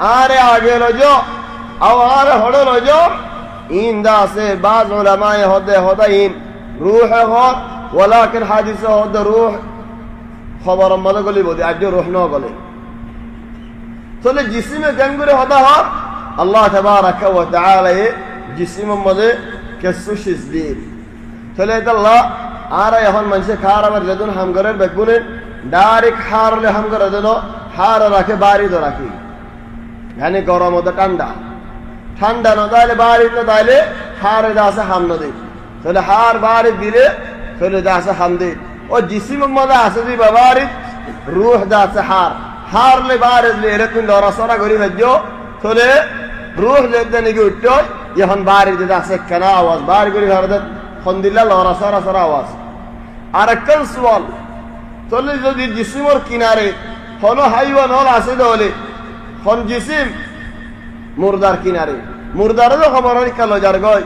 आरे आगे लो जो अब आरे होड़े लो जो इंदा से बाज उलमाए होते होता इन रूह है और वलाकिन हादिस होते रूह खबर मदद गली बोली आज जो रूह ना गली तो ले जिस्म जंगुरे होता है अल्लाह तबारक व तआला जिस्म मदद कैसे शिज़दीर तो ले अल्लाह आरा यहन मनसे खार अमर जदुन हम करे बेगुने डायरेक्ट हार ले हम करे दो हार रखे बारी दो रखी यानी गरम होता ठंडा न दाले बारी न दाले हार दासे हम न दे चले हार बारी दिले चले दासे हम दे और जिस्म मदा आसे दी बारी रूह दासे हार ले बारी ले रखुन दौरा सोरा गरी बज्जो चले रूह लेते नहीं कि उठो यहन बारी दासे कना आवाज बारी गरी हर दे खंदिल्ला लौरा सोरा सोरा आवाज আর একখান সোয়াল তাহলে যদি জিসিমর কিনারে হন হাইওয়ান হল আছে তাহলে হন জিসিম মুর্দার কিনারে মুর্দারও খবর কালো যার গয়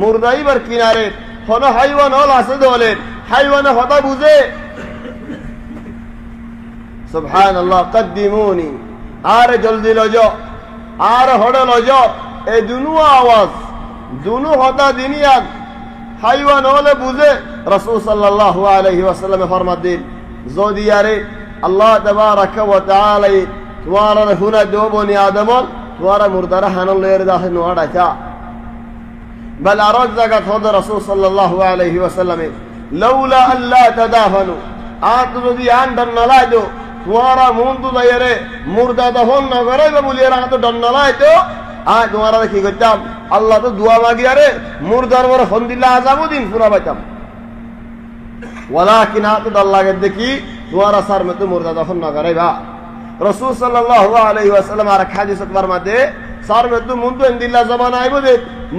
মুর্দাইবার কিনারে হন হাইওয়ান হল আছে তাহলে হাইওয়ানে হতা বুঝে সুবহানাল্লাহ কদ্দিমুনি আর জলদি লজ আর হড়ে লজ এই দুনু আওয়াজ দুনু হতা দিনিয়াত হাইওয়ান হলে বুঝে রাসূল সাল্লাল্লাহু আলাইহি ওয়াসাল্লাম ফরমাত দিন যদি আরে আল্লাহ তাবারাকা ওয়া তাআলা তোমার হুনা দো বনি আদম তোমার মুর্দারা হানল লের দাহে নোড়া চা বল আরজ জায়গা থদ রাসূল সাল্লাল্লাহু আলাইহি ওয়াসাল্লাম লাউলা আল্লাহ তাদাফানু আত যদি আন দন্নলাই দো তোমার মুন্ডু লাইরে মুর্দা দহন না করে বলিয়ে রাত দন্নলাই তো আ তোমার কি করতাম আল্লাহ তো দোয়া মাগিয়া রে মুর্দার বড় ফন্দিল্লাহ আযাবুদ্দিন পুরা বাইতাম ওয়ালাকিন আত আল্লাহকে দেখি তোমার সার মে তো মুর্দা দহন না করে বা রাসূল সাল্লাল্লাহু আলাইহি ওয়াসাল্লাম আর হাদিস ফরমাতে সার মে তো মুন্ডু ইন্দিল্লাহ জামানা আইবো দে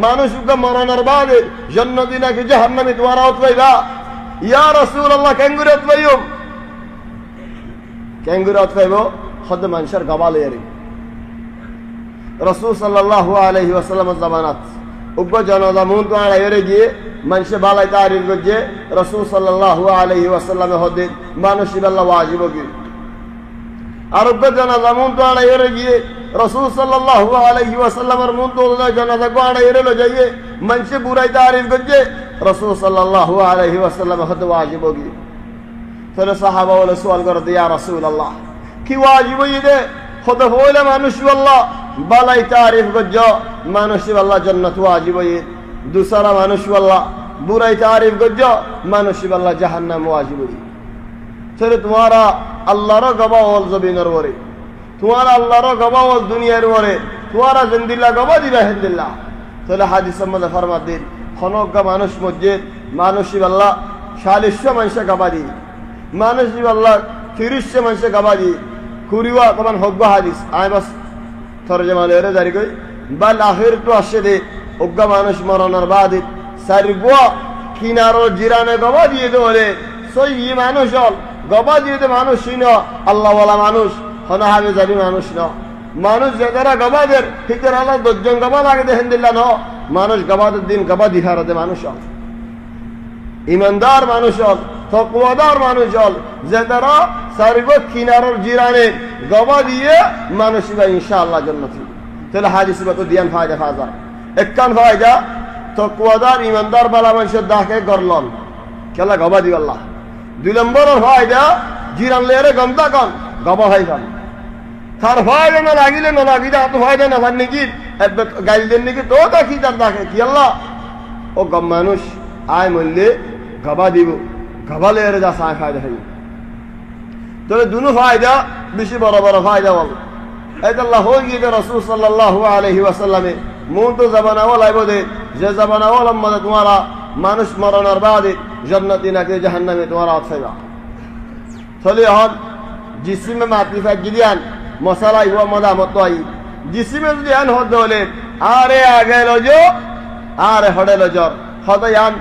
মানুষ কে মরণের বাদে জান্নাতি নাকি জাহান্নামে তোমার আতবাইবা ইয়া রাসূলুল্লাহ কেঙ্গুরে আতবাইও কেঙ্গুরে আতবাইবো খদ মানুষের গবালে রে রাসূল সাল্লাল্লাহু আলাইহি ওয়াসাল্লাম জামানাত উগ্র জানাজা মুন্ডু আড়াইরে গিয়ে মানুষে বালাই তারিফ করছে রাসূল সাল্লাল্লাহু আলাইহি ওয়াসাল্লাম হদে মানুষ আল্লাহ ওয়াজিব কি আর উগ্র জানাজা মুন্ডু আড়াইরে গিয়ে রাসূল সাল্লাল্লাহু আলাইহি ওয়াসাল্লামের মুন্ডু জানাজা কো আড়াইরে লো যাইয়ে মানুষে বুরাই তারিফ করছে রাসূল সাল্লাল্লাহু আলাইহি ওয়াসাল্লাম হদে ওয়াজিব কি তাহলে সাহাবা বলে সওয়াল করতে ইয়া রাসূলুল্লাহ কি ওয়াজিব ইদে হদে হইলে মানুষ আল্লাহ বালাই তারিফ করছে মানুষ আল্লাহ জান্নাত ওয়াজিব ই দুসরা মানুষ আল্লাহ বুরাই তারিফ করছে মানুষ আল্লাহ জাহান্নাম ওয়াজিব ই তাহলে তোমারা আল্লাহর গবাওল জমিনের ওরে তোমারা আল্লাহর গবাওল দুনিয়ার ওরে তোমারা জিন্দিল্লাহ গবা দিবা হিন্দিল্লাহ তাহলে হাদিসের মধ্যে ফরমাত দিন খনকা মানুষ মসজিদ মানুষ আল্লাহ 40 মানুষে গবা দি মানুষ আল্লাহ 30 মানুষে গবা দি কুরিওয়া কমান হকবা হাদিস আই বাস তরজমা লেরে জারি কই বাল আখির তো আসে দে উগ্গা মানুষ মরণের বাদে সারগো কিনারো জিরানে গবা দিয়ে দে সই মানুষ হল গবা দিয়ে দে মানুষ ছিল আল্লাহ ওয়ালা মানুষ হনা হাবে জানি মানুষ না মানুষ যারা গবাদের ফিতর আল্লাহ দজন গবা লাগে দে হিন্দিল্লাহ ন মানুষ গবাদের দিন গবা দিহারতে মানুষ হল ইমানদার মানুষ হল তাকওয়াদার মানুষ হল যারা সারগো কিনারো জিরানে গবা দিয়ে মানুষ ইনশাআল্লাহ জান্নাতি তাহলে হাদিস তো দিয়ান ফায়দা ফাজা একখান ফায়দা তাকওয়াদার ইমানদার বালা মানুষের দাকে গরলন কেলা গবা দি আল্লাহ দুই নম্বরের ফায়দা জিরান লেরে গমতা কন গবা হয় কন তার ফায়দা না লাগিলে না লাগিদা তো ফায়দা না ভান নাকি গাইল দেন নাকি তো দেখি তার দাকে কি আল্লাহ ও গম মানুষ আয় মল্লে গবা দিব গবা লেরে যা সাই ফায়দা হয় তাহলে দুনো ফায়দা বেশি বড় বড় ফায়দা বল আল্লাহ হয়ে গিয়ে রাসূল সাল্লাল্লাহু আলাইহি ওয়াসাল্লামে মন তো জামানা ওয়ালাইবো দে যে জামানা ওয়ালাম মানে তোমারা মানুষ মরণের বাদে জান্নাতি নাকি জাহান্নামে তোমারা আছাইবা তাহলে হন জিসিমে মাতিফা গিলিয়ান মশালা ইওয়া মদা মতই জিসিমে যদি আন হদ হলে আরে আগে লজো আরে হড়ে লজর হদায়ান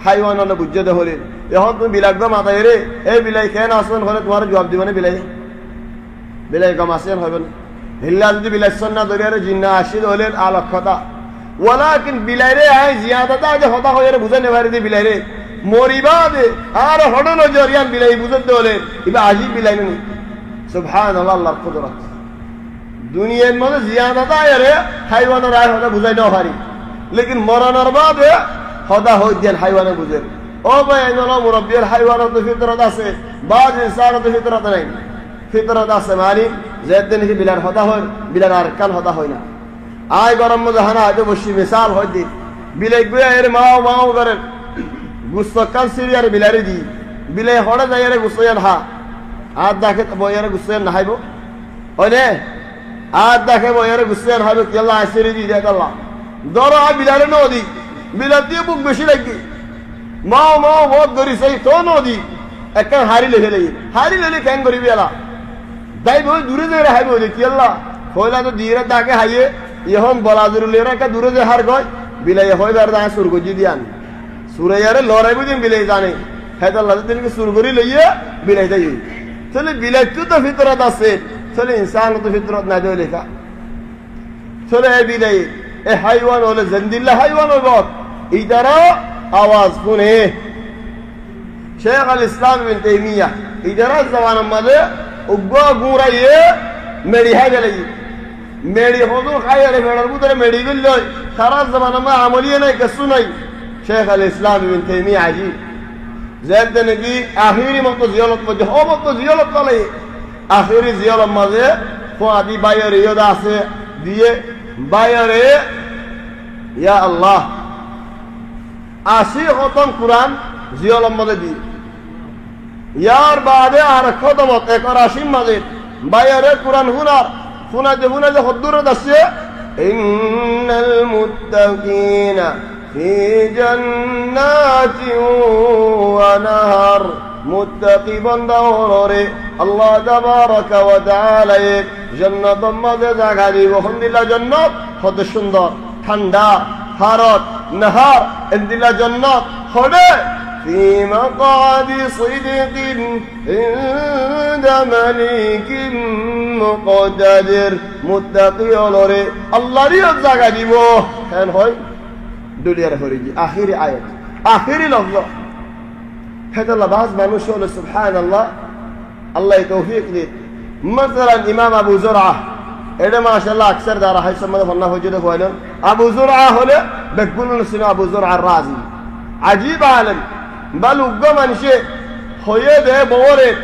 হাইওয়ানন বুঝে দে হলে এখন তুমি বিলাগ মাথায় রে এই বিলাই কেন আসন করে তোমার জবাব দিবানে বিলাই বিলাই কম আসেন হবেন হিল্লা যদি বিলাই সন্না দরিয়ারে জিন্না আসিদ হলেন আলক্ষতা ওয়ালাকিন বিলাই রে আই জিয়াদাতা যে হতা হয়ে বুঝে নেবারে দি বিলাই রে মরিবা দে আর হডল জরিয়ান বিলাই বুঝতে হলে ইবা আজিব বিলাই নি সুবহানাল্লাহ আল্লাহর কুদরত দুনিয়ার মধ্যে জিয়াদাতা রে হাইওয়ানের আয় হতা বুঝাই দাও পারি লেকিন মরণের বাদে হতা হই দেন হাইওয়ানে বুঝে ও ভাই নলো মুরব্বির হাইওয়ানত ফিতরত আছে বাজ ইনসানত ফিতরত নাই ফিতরত আছে মানে যেদিন কি বিলার হতা হয় বিলার আর কাল হতা হয় না আয় গরম মধ্যে হানা হয়তো বসি মিসাল হয় দি বিলাই গুয়া এর মাও মাও করেন গুস্ত কাল সিরিয়ার বিলারি দি বিলাই হড়ে যাই এর গুস্তয়ান হা আর দেখে বইয়ারে গুস্তয়ান না হাইব ওনে আর দেখে বইয়ারে গুস্তয়ান হাইব কি আল্লাহ আসিরি দি দেখ আল্লাহ দরো আ বিলারে নদি বিলাতি বুক বেশি লাগি মাও মাও বহুত ধরি সেই তো নদী একটা হারি লেগে লেগে হারি লেগে কেন করিবি এলা তাই বই দূরে যে হাই বলি কি আল্লাহ হইলা তো দিয়ে তাকে হাইয়ে এখন বলা জরুরি একটা দূরে যে হার গয় বিলাই হইবার দা সুর গজি দিয়ান সুরে ইয়ারে লড়াই বুঝিন বিলাই জানে হেদ আল্লাহ দিনকে চুর করি লইয়ে বিলাইতে যাই তাহলে বিলাইতো তো ভিতরত আছে তাহলে ইনসান তো ভিতরত না দেয় লেখা চলে এ বিলাই এ হাইওয়ান হলে জন্দিল্লা হাইওয়ান হইব ইদারা আওয়াজ শুনে শেখ আল ইসলাম ইবনে তাইমিয়া ইদারা জওয়ান মালে উগ্র গুরাইয়ে মেড়ি হাই গেলে মেড়ি হদু খাইরে মেড়ার ভিতরে মেড়ি গিল সারা জমানা মা আমলিয়ে নাই কিছু নাই শেখ আল ইসলাম ইবনে তাইমিয়া আজি যেতে নাকি আখিরি মত জিয়ারত মধ্যে ও মত জিয়ারত বলে আখিরি জিয়ারত মাঝে ফাদি বাইরে ইয়দা আছে দিয়ে বাইরে ইয়া আল্লাহ 80 খতম কুরআন জিয়ারত মাঝে দি ইয়ার বাদে আর খতমত 81 মাঝে বাইরে কুরআন হুনাতে হদ্দুর দাসে ইন্নাল মুত্তাকিনা ফি জান্নাতিন ওয়া নাহার মুত্তাকি বান্দা ওরে আল্লাহ তাবারাকা ওয়া তাআলা জান্নাতের মধ্যে জায়গা দিব হন্দিলা জান্নাত কত সুন্দর ঠান্ডা হারত নাহার ইন্দিলা জান্নাত হবে في مقعد صدق عند مليك مقتدر متقي لوري الله رياض জায়গা দিব কেন হয় দুনিয়ার ফরিজি আখিরি আয়াত আখিরি লফজ হেদাল্লাহ বাজ মানুষ হলো সুবহানাল্লাহ আল্লাহ তৌফিক দিন مثلا ইমাম আবু জুরআ এটা মাশাআল্লাহ আকসার দ্বারা হাই সম্মানে ফন্না হজুরে কইলেন আবু জুরআ হলে বেকুল সিনা আবু জুরআ রাজি আজীব আলেম بل وقمان شيء خيده بورد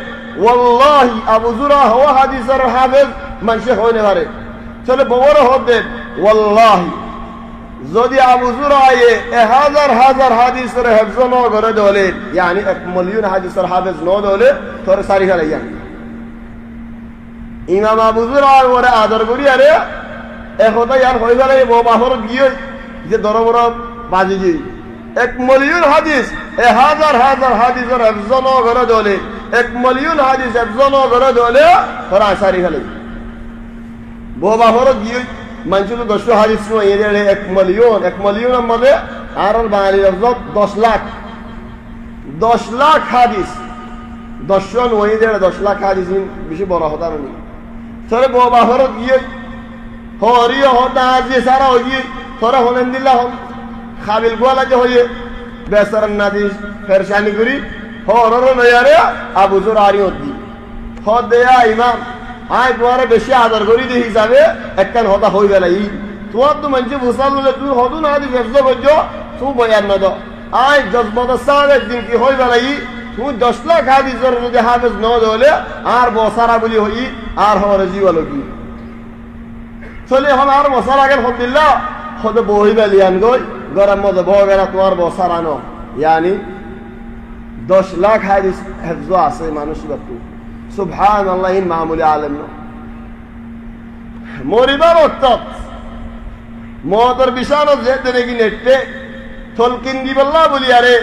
والله ابو زرع هو حديث الحافظ من شيء هو نهاره چلو بوره هده والله زودي ابو زرع هزار حديث حفظ نو غره دوله يعني 1 مليون حديث حافظ نو دوله تور ساري خليا امام ابو زرع ওরে আদর করি আরে একতা ইয়ার হই গেলে বো বাহর গিয়ে যে দরবর বাজি 1 মিলিয়ন হাদিস 1000 হাদিসের হাফজন করে দলে 1 মিলিয়ন হাদিস হাফজন করে দলে তোরা আসারি খালি বাবা হলো গিয়ে মানুষ 200 হাদিস নো এর 1 মিলিয়ন মধ্যে আর বাঙালি হাফজ 10 লাখ হাদিস 10 ওই 10 লাখ হাদিস বেশি বড় হতা না তোরে বাবা হলো গিয়ে হরিও হতা যে সারা হই তোরা হলেন দিল্লাহ খাবিল গোলা যে হয়ে বেসারান নাদিস ফেরশানি করি হরর নয়ারে আবু জুরআরি হদি হদেয়া ইমাম আই তোমারে বেশি আদর করি দি হিসাবে একখান হতা হই গেলাই তোমার তো মঞ্জে বুসাল হলে তুই হদু না দি ফেরজ বজো তুই বয়ান না দাও আই জজবত সালে দিন কি হই গেলাই তুই 10 লাখ হাদিসের যদি হাফেজ ন দলে আর বসারা বলি হই আর হরে জীবলগি চলে হল আর বসারা গেল হদিল্লাহ خود بوهی بلیان گوی گرم مده باگره توار با سرانو یعنی 10 লাখ حدیث حفظو আছে মানুষই বক্তু সুবহানাল্লাহ ইন মামুলি আলেম নো মরিবার ওক্ত মদর বিশানত যেতে নাকি নেটে তলকিন দিবাল্লাহ বলি আরে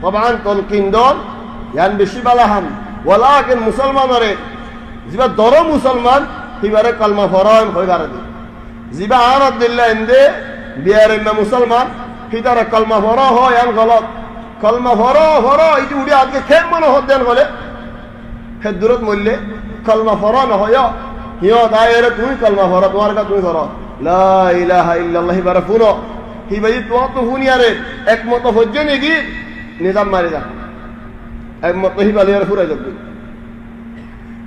তবান তলকিন দল ইয়ান বেশি বালাহাম ওয়ালাকিন মুসলমানরে জিবা দর মুসলমান হিবারে কলমা ফরাম হইবারে জিবা আরাদ বিল্লাহ ইনদে বিয়ারে না মুসলমান হিতারে কলমা ফরা হয় আন গলত কলমা ফরা ইতি উড়ি আজকে খেম মনে হদেন বলে হে দূরত মূল্যে কলমা ফরা না হয় হিও দায়েরে তুমি কলমা ফরা তোমার কা তুমি করো লা ইলাহা ইল্লাল্লাহ বারে ফুনো হি ভাই তো ফুনি আরে একমত হজ্জে নেকি নিজাম মারি যা একমত হি বালি আর ফুরাই যাবে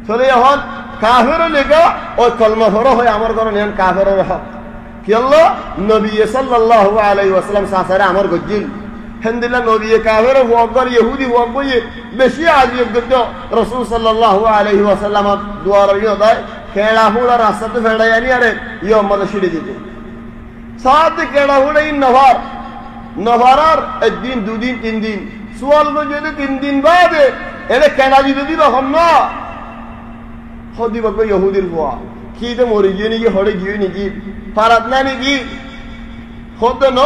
চলে এখন কাফের লেগা ওই কলমা ফরা হয় আমার ঘর নেন কাফেরের হক কি আল্লাহ নবী সাল্লাল্লাহু আলাইহি ওয়াসাল্লাম সাসারে আমার গজ্জিল হেনদিল্লাহ নবী কাফের ওয়াগর ইহুদি ওয়াগই বেশি আজিব গদ্দ রাসূল সাল্লাল্লাহু আলাইহি ওয়াসাল্লাম দুয়ার ইয়দায় কেড়া হুড়া রাস্তাতে ফেড়ায়ানি আরে ইয়ো মনে ছিড়ে দিতে সাথে কেড়া হুড়া ইন নভারার একদিন দুদিন তিন দিন সুয়াল যদি 3 দিন বাদে এলে কেড়া দিতে দিবা হম না হদি বকবে ইহুদির ফুয়া কি তো মরি গিয়ে নাকি হড়ে গিয়ে নাকি পারাত না নাকি হতো ন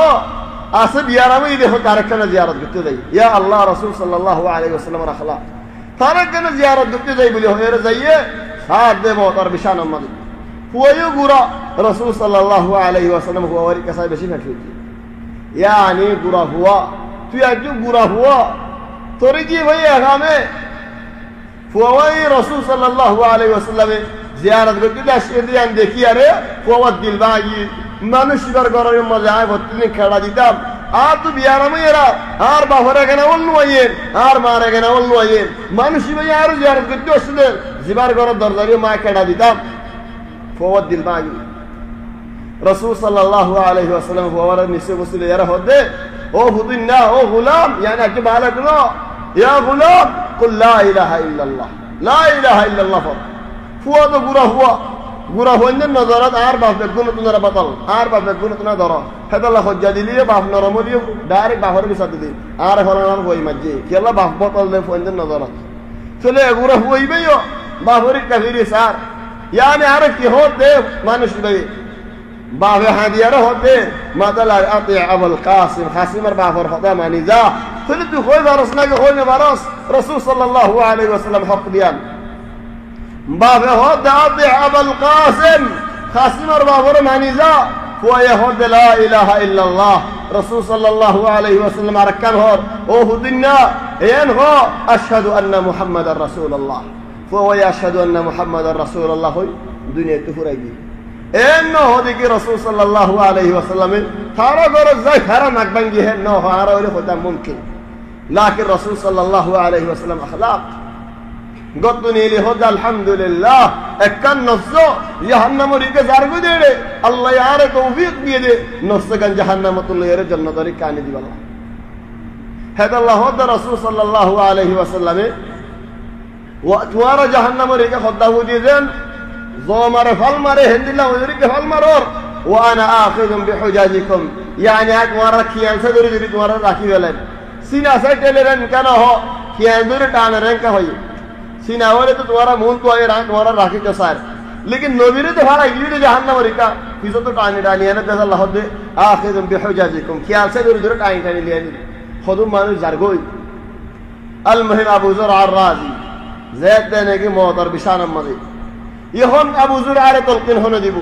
আসে বিয়ার আমি দেখো কারেকখানে জিয়ারত করতে যাই ইয়া আল্লাহ রাসূল সাল্লাল্লাহু আলাইহি ওয়াসাল্লামের আখলাক কারেকখানে জিয়ারত করতে যাই বলে হয়ে যাইয়ে সাথ দেব তার বিশান আম্মদ ফুয়ায়ু গুরা রাসূল সাল্লাল্লাহু আলাইহি ওয়াসাল্লাম হুয়ারি কাছে বেশি ফাটি ইয়ানি গুরা হুয়া তুই একটু গুরা হুয়া তোরে কি ভাই এখানে ফুয়াই রাসূল সাল্লাল্লাহু আলাইহি ওয়াসাল্লামে জিয়ারত করতে আসে দিয়ান দেখি আরে ফুয়াত দিল ভাই মানুষ বার গরের মজা আয় ভর্তি খেলা দিতাম আর তো বিয়ারামেরা আর বাহরে কেন অন্য আইয়েন আর মারে কেন অন্য আইয়েন মানুষ ভাই আর জিয়ারত করতে আসলে জিবার গরের দরজারে মা খেলা দিতাম ফুয়াত দিল ভাই রাসূল সাল্লাল্লাহু আলাইহি ওয়াসাল্লাম ফুয়ার নিচে বসলে এরা হদে ও হুদিনা ও গোলাম ইয়ানি আজকে বালাক না ইয়া গোলাম কুল লা ইলাহা ইল্লাল্লাহ লা ইলাহা ইল্লাল্লাহ ফুয়া তো গুরা হইন নজরত আর বাপ বেগুন তোনারা বাতাল আর বাপ বেগুন তোনা ধর হেদাল্লাহ হজ্জা দিলিয়ে বাপ নরম দিও ডাইরেক্ট বাপের বিসাতে দি আর হলার হই মাঝে কেলা বাপ বতল দে হইন নজরত চলে গুরা হইবেও বাপের কাফিরি স্যার ইয়ানি আর কি হতে মানুষ ভাই বাপে হাদিয়ার হতে মাদাল আতি আবুল কাসিম কাসিমের বাপের হতা মানি যা চলে তুই হই বারস না হই না বারস রাসূল সাল্লাল্লাহু আলাইহি ওয়াসাল্লাম হক দিয়ান বাপে হতে আতি আবুল কাসিম কাসিমের বাপের মানি যা ফুয়া হতে লা ইলাহা ইল্লাল্লাহ রাসূল সাল্লাল্লাহু আলাইহি ওয়াসাল্লাম আরকান হর ও হুদিনা এন হো আশহাদু আন্না মুহাম্মাদার রাসূলুল্লাহ ফুয়া আশহাদু আন্না মুহাম্মাদার রাসূলুল্লাহ হই দুনিয়াতে ফুরাই দি এন হদি কি রাসূল সাল্লাল্লাহু আলাইহি ওয়াসাল্লাম তারা করে যাই খারা নাক ভাঙ্গি হে ন হারা হইলে হতা মুমকিন লাকিন রাসূল সাল্লাল্লাহু আলাইহি ওয়াসাল্লাম আখলাক গতনি লি হদ আলহামদুলিল্লাহ একান নফস জাহান্নাম রিকে জারগু দেড়ে আল্লাহ ইয়ারে তৌফিক দিয়ে দে নফস গান জাহান্নাম তুল ইয়ারে জান্নাতরি কানি দিবাল্লাহ হেদাল্লাহ হদ রাসূল সাল্লাল্লাহু আলাইহি ওয়াসাল্লাম ওয়া তুয়ারা জাহান্নাম রিকে খদাহু দিয়ে দেন زومر فالمر هند الله ويريك فالمرور وانا اخذ بحجاجكم يعني اك مره كيان سدر يريد مره راكي ولن سينا سيتلرن كان هو كيان دور টান রেঙ্কা হই সিনা হলে তো তোমারা মন তো আয় রাত তোমারা রাখি তো স্যার लेकिन নবীরে তো ভাড়া ইলিরে জাহান্নাম রিকা কিসো তো টানি টানি এনে দেখ আল্লাহ দে আখিজ বিহুজাজিকুম কিয়াল সদর দূর টানি টানি লিয়ে খুদু মানুষ জারগই আল মুহিম আবু যুর আর রাজি زيد দেনে কি মোদর বিশান মদি يهون أبو زرعة تلقين هنا ديبو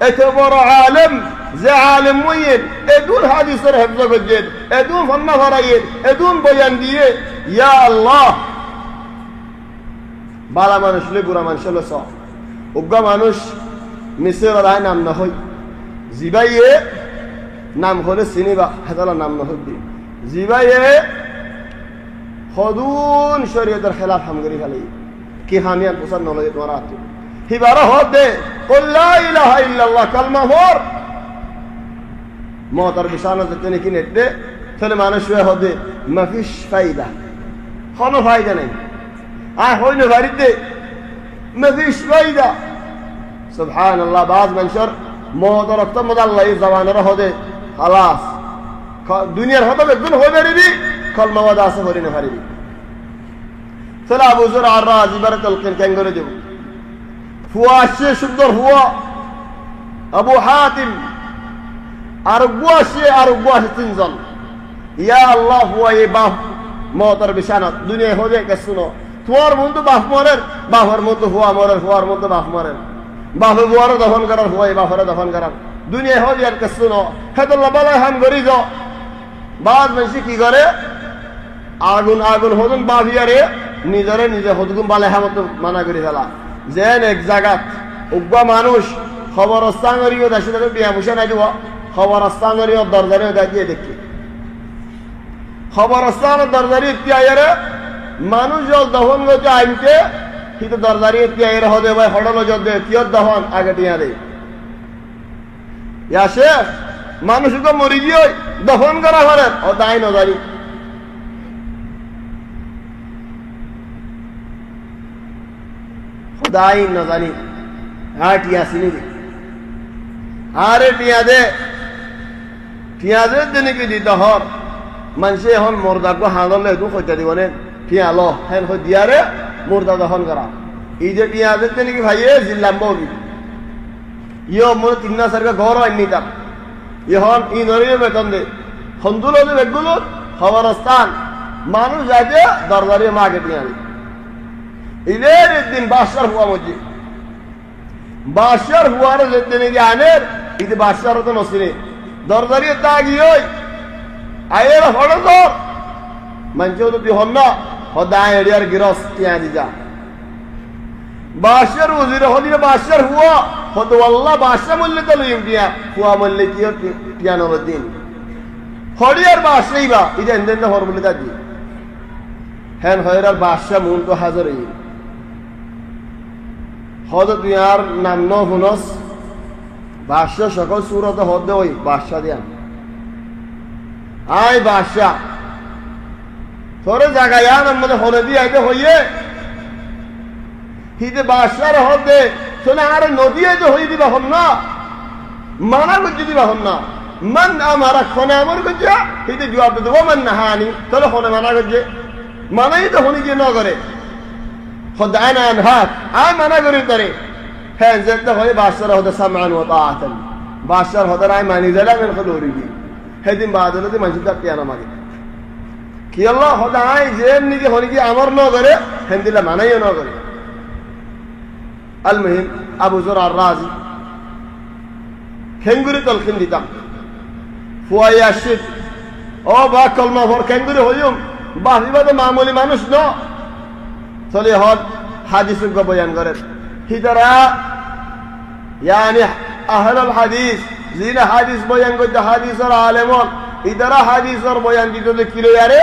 اتبر عالم زي عالم وين ادون هذه سر حفظه بالجد ادون فما فرأيين ادون بيان ديه يا الله بالا مانوش لي برا منش له صح وبقى مانوش مصير راي نام نهوي زيبايه نام خله سينيبا هذا نام نهوي دي زيبايه خدون شريعة الخلاف هم غري عليه كي حاميان قصر نولد مراتب হিবারা হতে কুল লা ইলাহা ইল্লাল্লাহ কালমা হর মতার বিশান যেতে কি নেতে তাহলে মানুষ হতে মাফিশ ফায়দা কোনো ফায়দা নাই আর হইনে বাড়িতে মাফিশ ফায়দা সুবহানাল্লাহ বাজ মানুষের মতার রক্ত মত আল্লাহ জবানের হতে খালাস দুনিয়ার হতে একদিন হয়ে বেরিবি কালমা ওয়াদা আছে হরিনে হারিবি তাহলে আবু যুর আর রাজি বারাকাল কেন করে দেব ফুয়া আসছে সুন্দর ফুয়া আবু হাতিম আরব্বু আসে তিনজন ইয়া আল্লাহ ফুয়া এই বাপ মতার বিশানত দুনিয়ায় হয়ে কে শুনো তোমার মতো বাপ মরেন বাপের মতো ফুয়া মরেন ফুয়ার মতো বাপ মরেন বাপে ফুয়ারও দফন করার ফুয়াই বাপেরও দফন করার দুনিয়ায় হয়ে আর কে শুনো হেতুল্লাহ বালাই হাম করি যাও বাদ বেশি কি করে আগুন হদুন বাভিয়ারে নিজরে নিজে হদুন বালাই হামতো মানা করি ফেলা যেন এক জায়গাত উগ্র মানুষ খবরস্থানরিও দেশে তাদের বিয়া মুসে না দিব খবরস্থানরিও দরজারিও দাঁড়িয়ে দেখি খবরস্থান দরজারি ইত্যাদি মানুষ জল দহন গজে আইনতে কিন্তু দরজারি ইত্যাদি হদে ভাই হডল যদে কিয়র দহন আগে টিয়া দে ইয়াসে মানুষকে মরি গিয়ে দহন করা করেন ও দায় নজারি खुदाई न जानी हाँ टिया सिनी दे आरे टिया दे देने की दी दहर मनसे हन मुर्दा को हादल ले तू खोज दीवाने टिया लो हैं खोज दिया रे मुर्दा दहन करा इजे टिया देने की भाई ये जिल्लाम्बो भी यो मुर तिन्ना सर का गौरव अन्नी तक ये हन इन औरिये बेतन दे खंदुलो दे बेगुलो खबरस्तान मानुष जाते दरबारी मागे टिया दे इलेर दिन बाशर हुआ मुझे बाशर हुआ रे जितने के आने इधर बाशर तो नसीने दरदारी तागी होई आये रे हड़ो तो mancho to bihonna hoda area giros tiya dija bashar wazir hodire bashar huwa hod wallah basha mulle to yimdiya huwa mulle tiya nuruddin hodiyar bashaiba ide enden hor mulle daji hen hoyrar basha mun to hazari hod diyar namno hunos basha shakal surat hode oi basha diyan ay basha thore jaga yan ammade hole di aide hoye hide bashar hode sona ar nodi aide hoyi diba honna mana gujji diba honna man amara khona amar gujja hide jawab de wo man nahani tole khona mana gujje mana ide honi ge na gore khod ana anhat ay mana gori tare hen zette hoye bashar hode sam'an wa ta'atan bashar hode ay mani zala men khuluri di hedin baadalo de manjida tiyana magi ki Allah hodai jen ni ge honi ge amar no gore hendila manay no gore al muhim Abu Zur'a ar-Razi kenguri talqin ditam fuwa yashid o ba kalma for kenguri hoyum ba ibada mamuli manush no tole hod hadis ko bayan gore hidara yani ahl al hadith zina hadis bayan go hadis ar alemon idara hadis ar bayan dito de kilo yare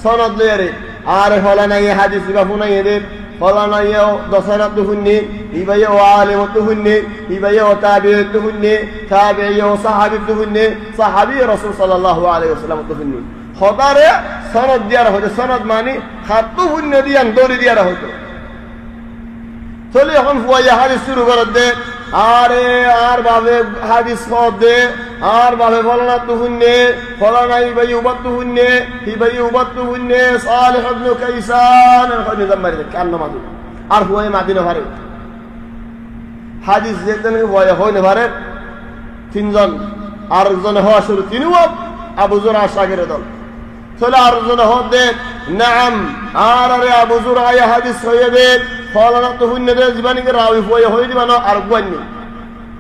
sanad le yare are hola na ye hadis ba funa yede hola na ye dosanad hunni ibaye o alim hunni ibaye o tabi hunni tabi o sahabi hunni sahabi rasul sallallahu alaihi wasallam hunni khodare sanad diyar hoje sanad mani khatu hunni diyan dori diyar hoje tole এখন ফুয়া hadis শুরু করে দে আরে আর বাবে হাদিস দে আর বাবে ফলানা তুহুন্নে ফলানা ইবাই উবাত তুহুন্নে ইবাই উবাত তুহুন্নে সালেহ ইবনে কাইসান এর নিজাম মারি কান্ন মাদু আর ফুয়া মাদিনা ভারে হাদিস যেতেন ফুয়া হয় না ভারে তিনজন আর জন হওয়া শুরু তিনও আবু যুরআ শাগিরে দল চলে আর জন হদে নাম আর আরে আবু যুরআ আয়া হাদিস হয়ে দে ফলানা তুহুন্নে দে জীবনী কে রাওয়ি ফুয়া হই দিবানো আর গুয়ানি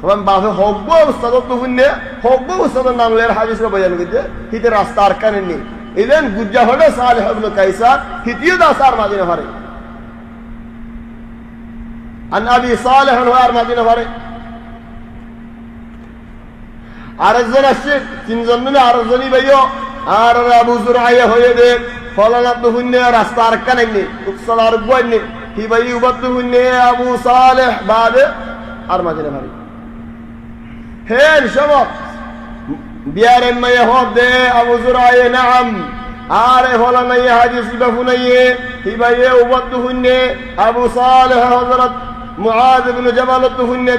তখন বাফে হব্বো উস্তাদ তুহুন্নে হব্বো উস্তাদ নামলের হাদিস কে বয়ান করতে হিতে রাস্তা আর কানেনি ইদেন গুজ্জা হলে সালেহ ইবনে কাইসান হিতিও দাসার মাদিনা ভারে عن ابي صالح وار مدينه ভারে আরেকজন আসছে তিনজন মিলে আরেকজনই ভাইও আর আবু যুরআ হয়ে দে ফলানা তুহুন্নে রাস্তা আর কানেনি উসল আর গুয়ানি হি ভাই উবাত তুহুন্নে আবু সালেহ বাদে আর মাদিনা ভারে هين شباب بيار ما يهود أبو زرع نعم عارف ولا نية حديث بفنية هباية وبطهن أبو صالح حضرت معاذ بن جبل الطهن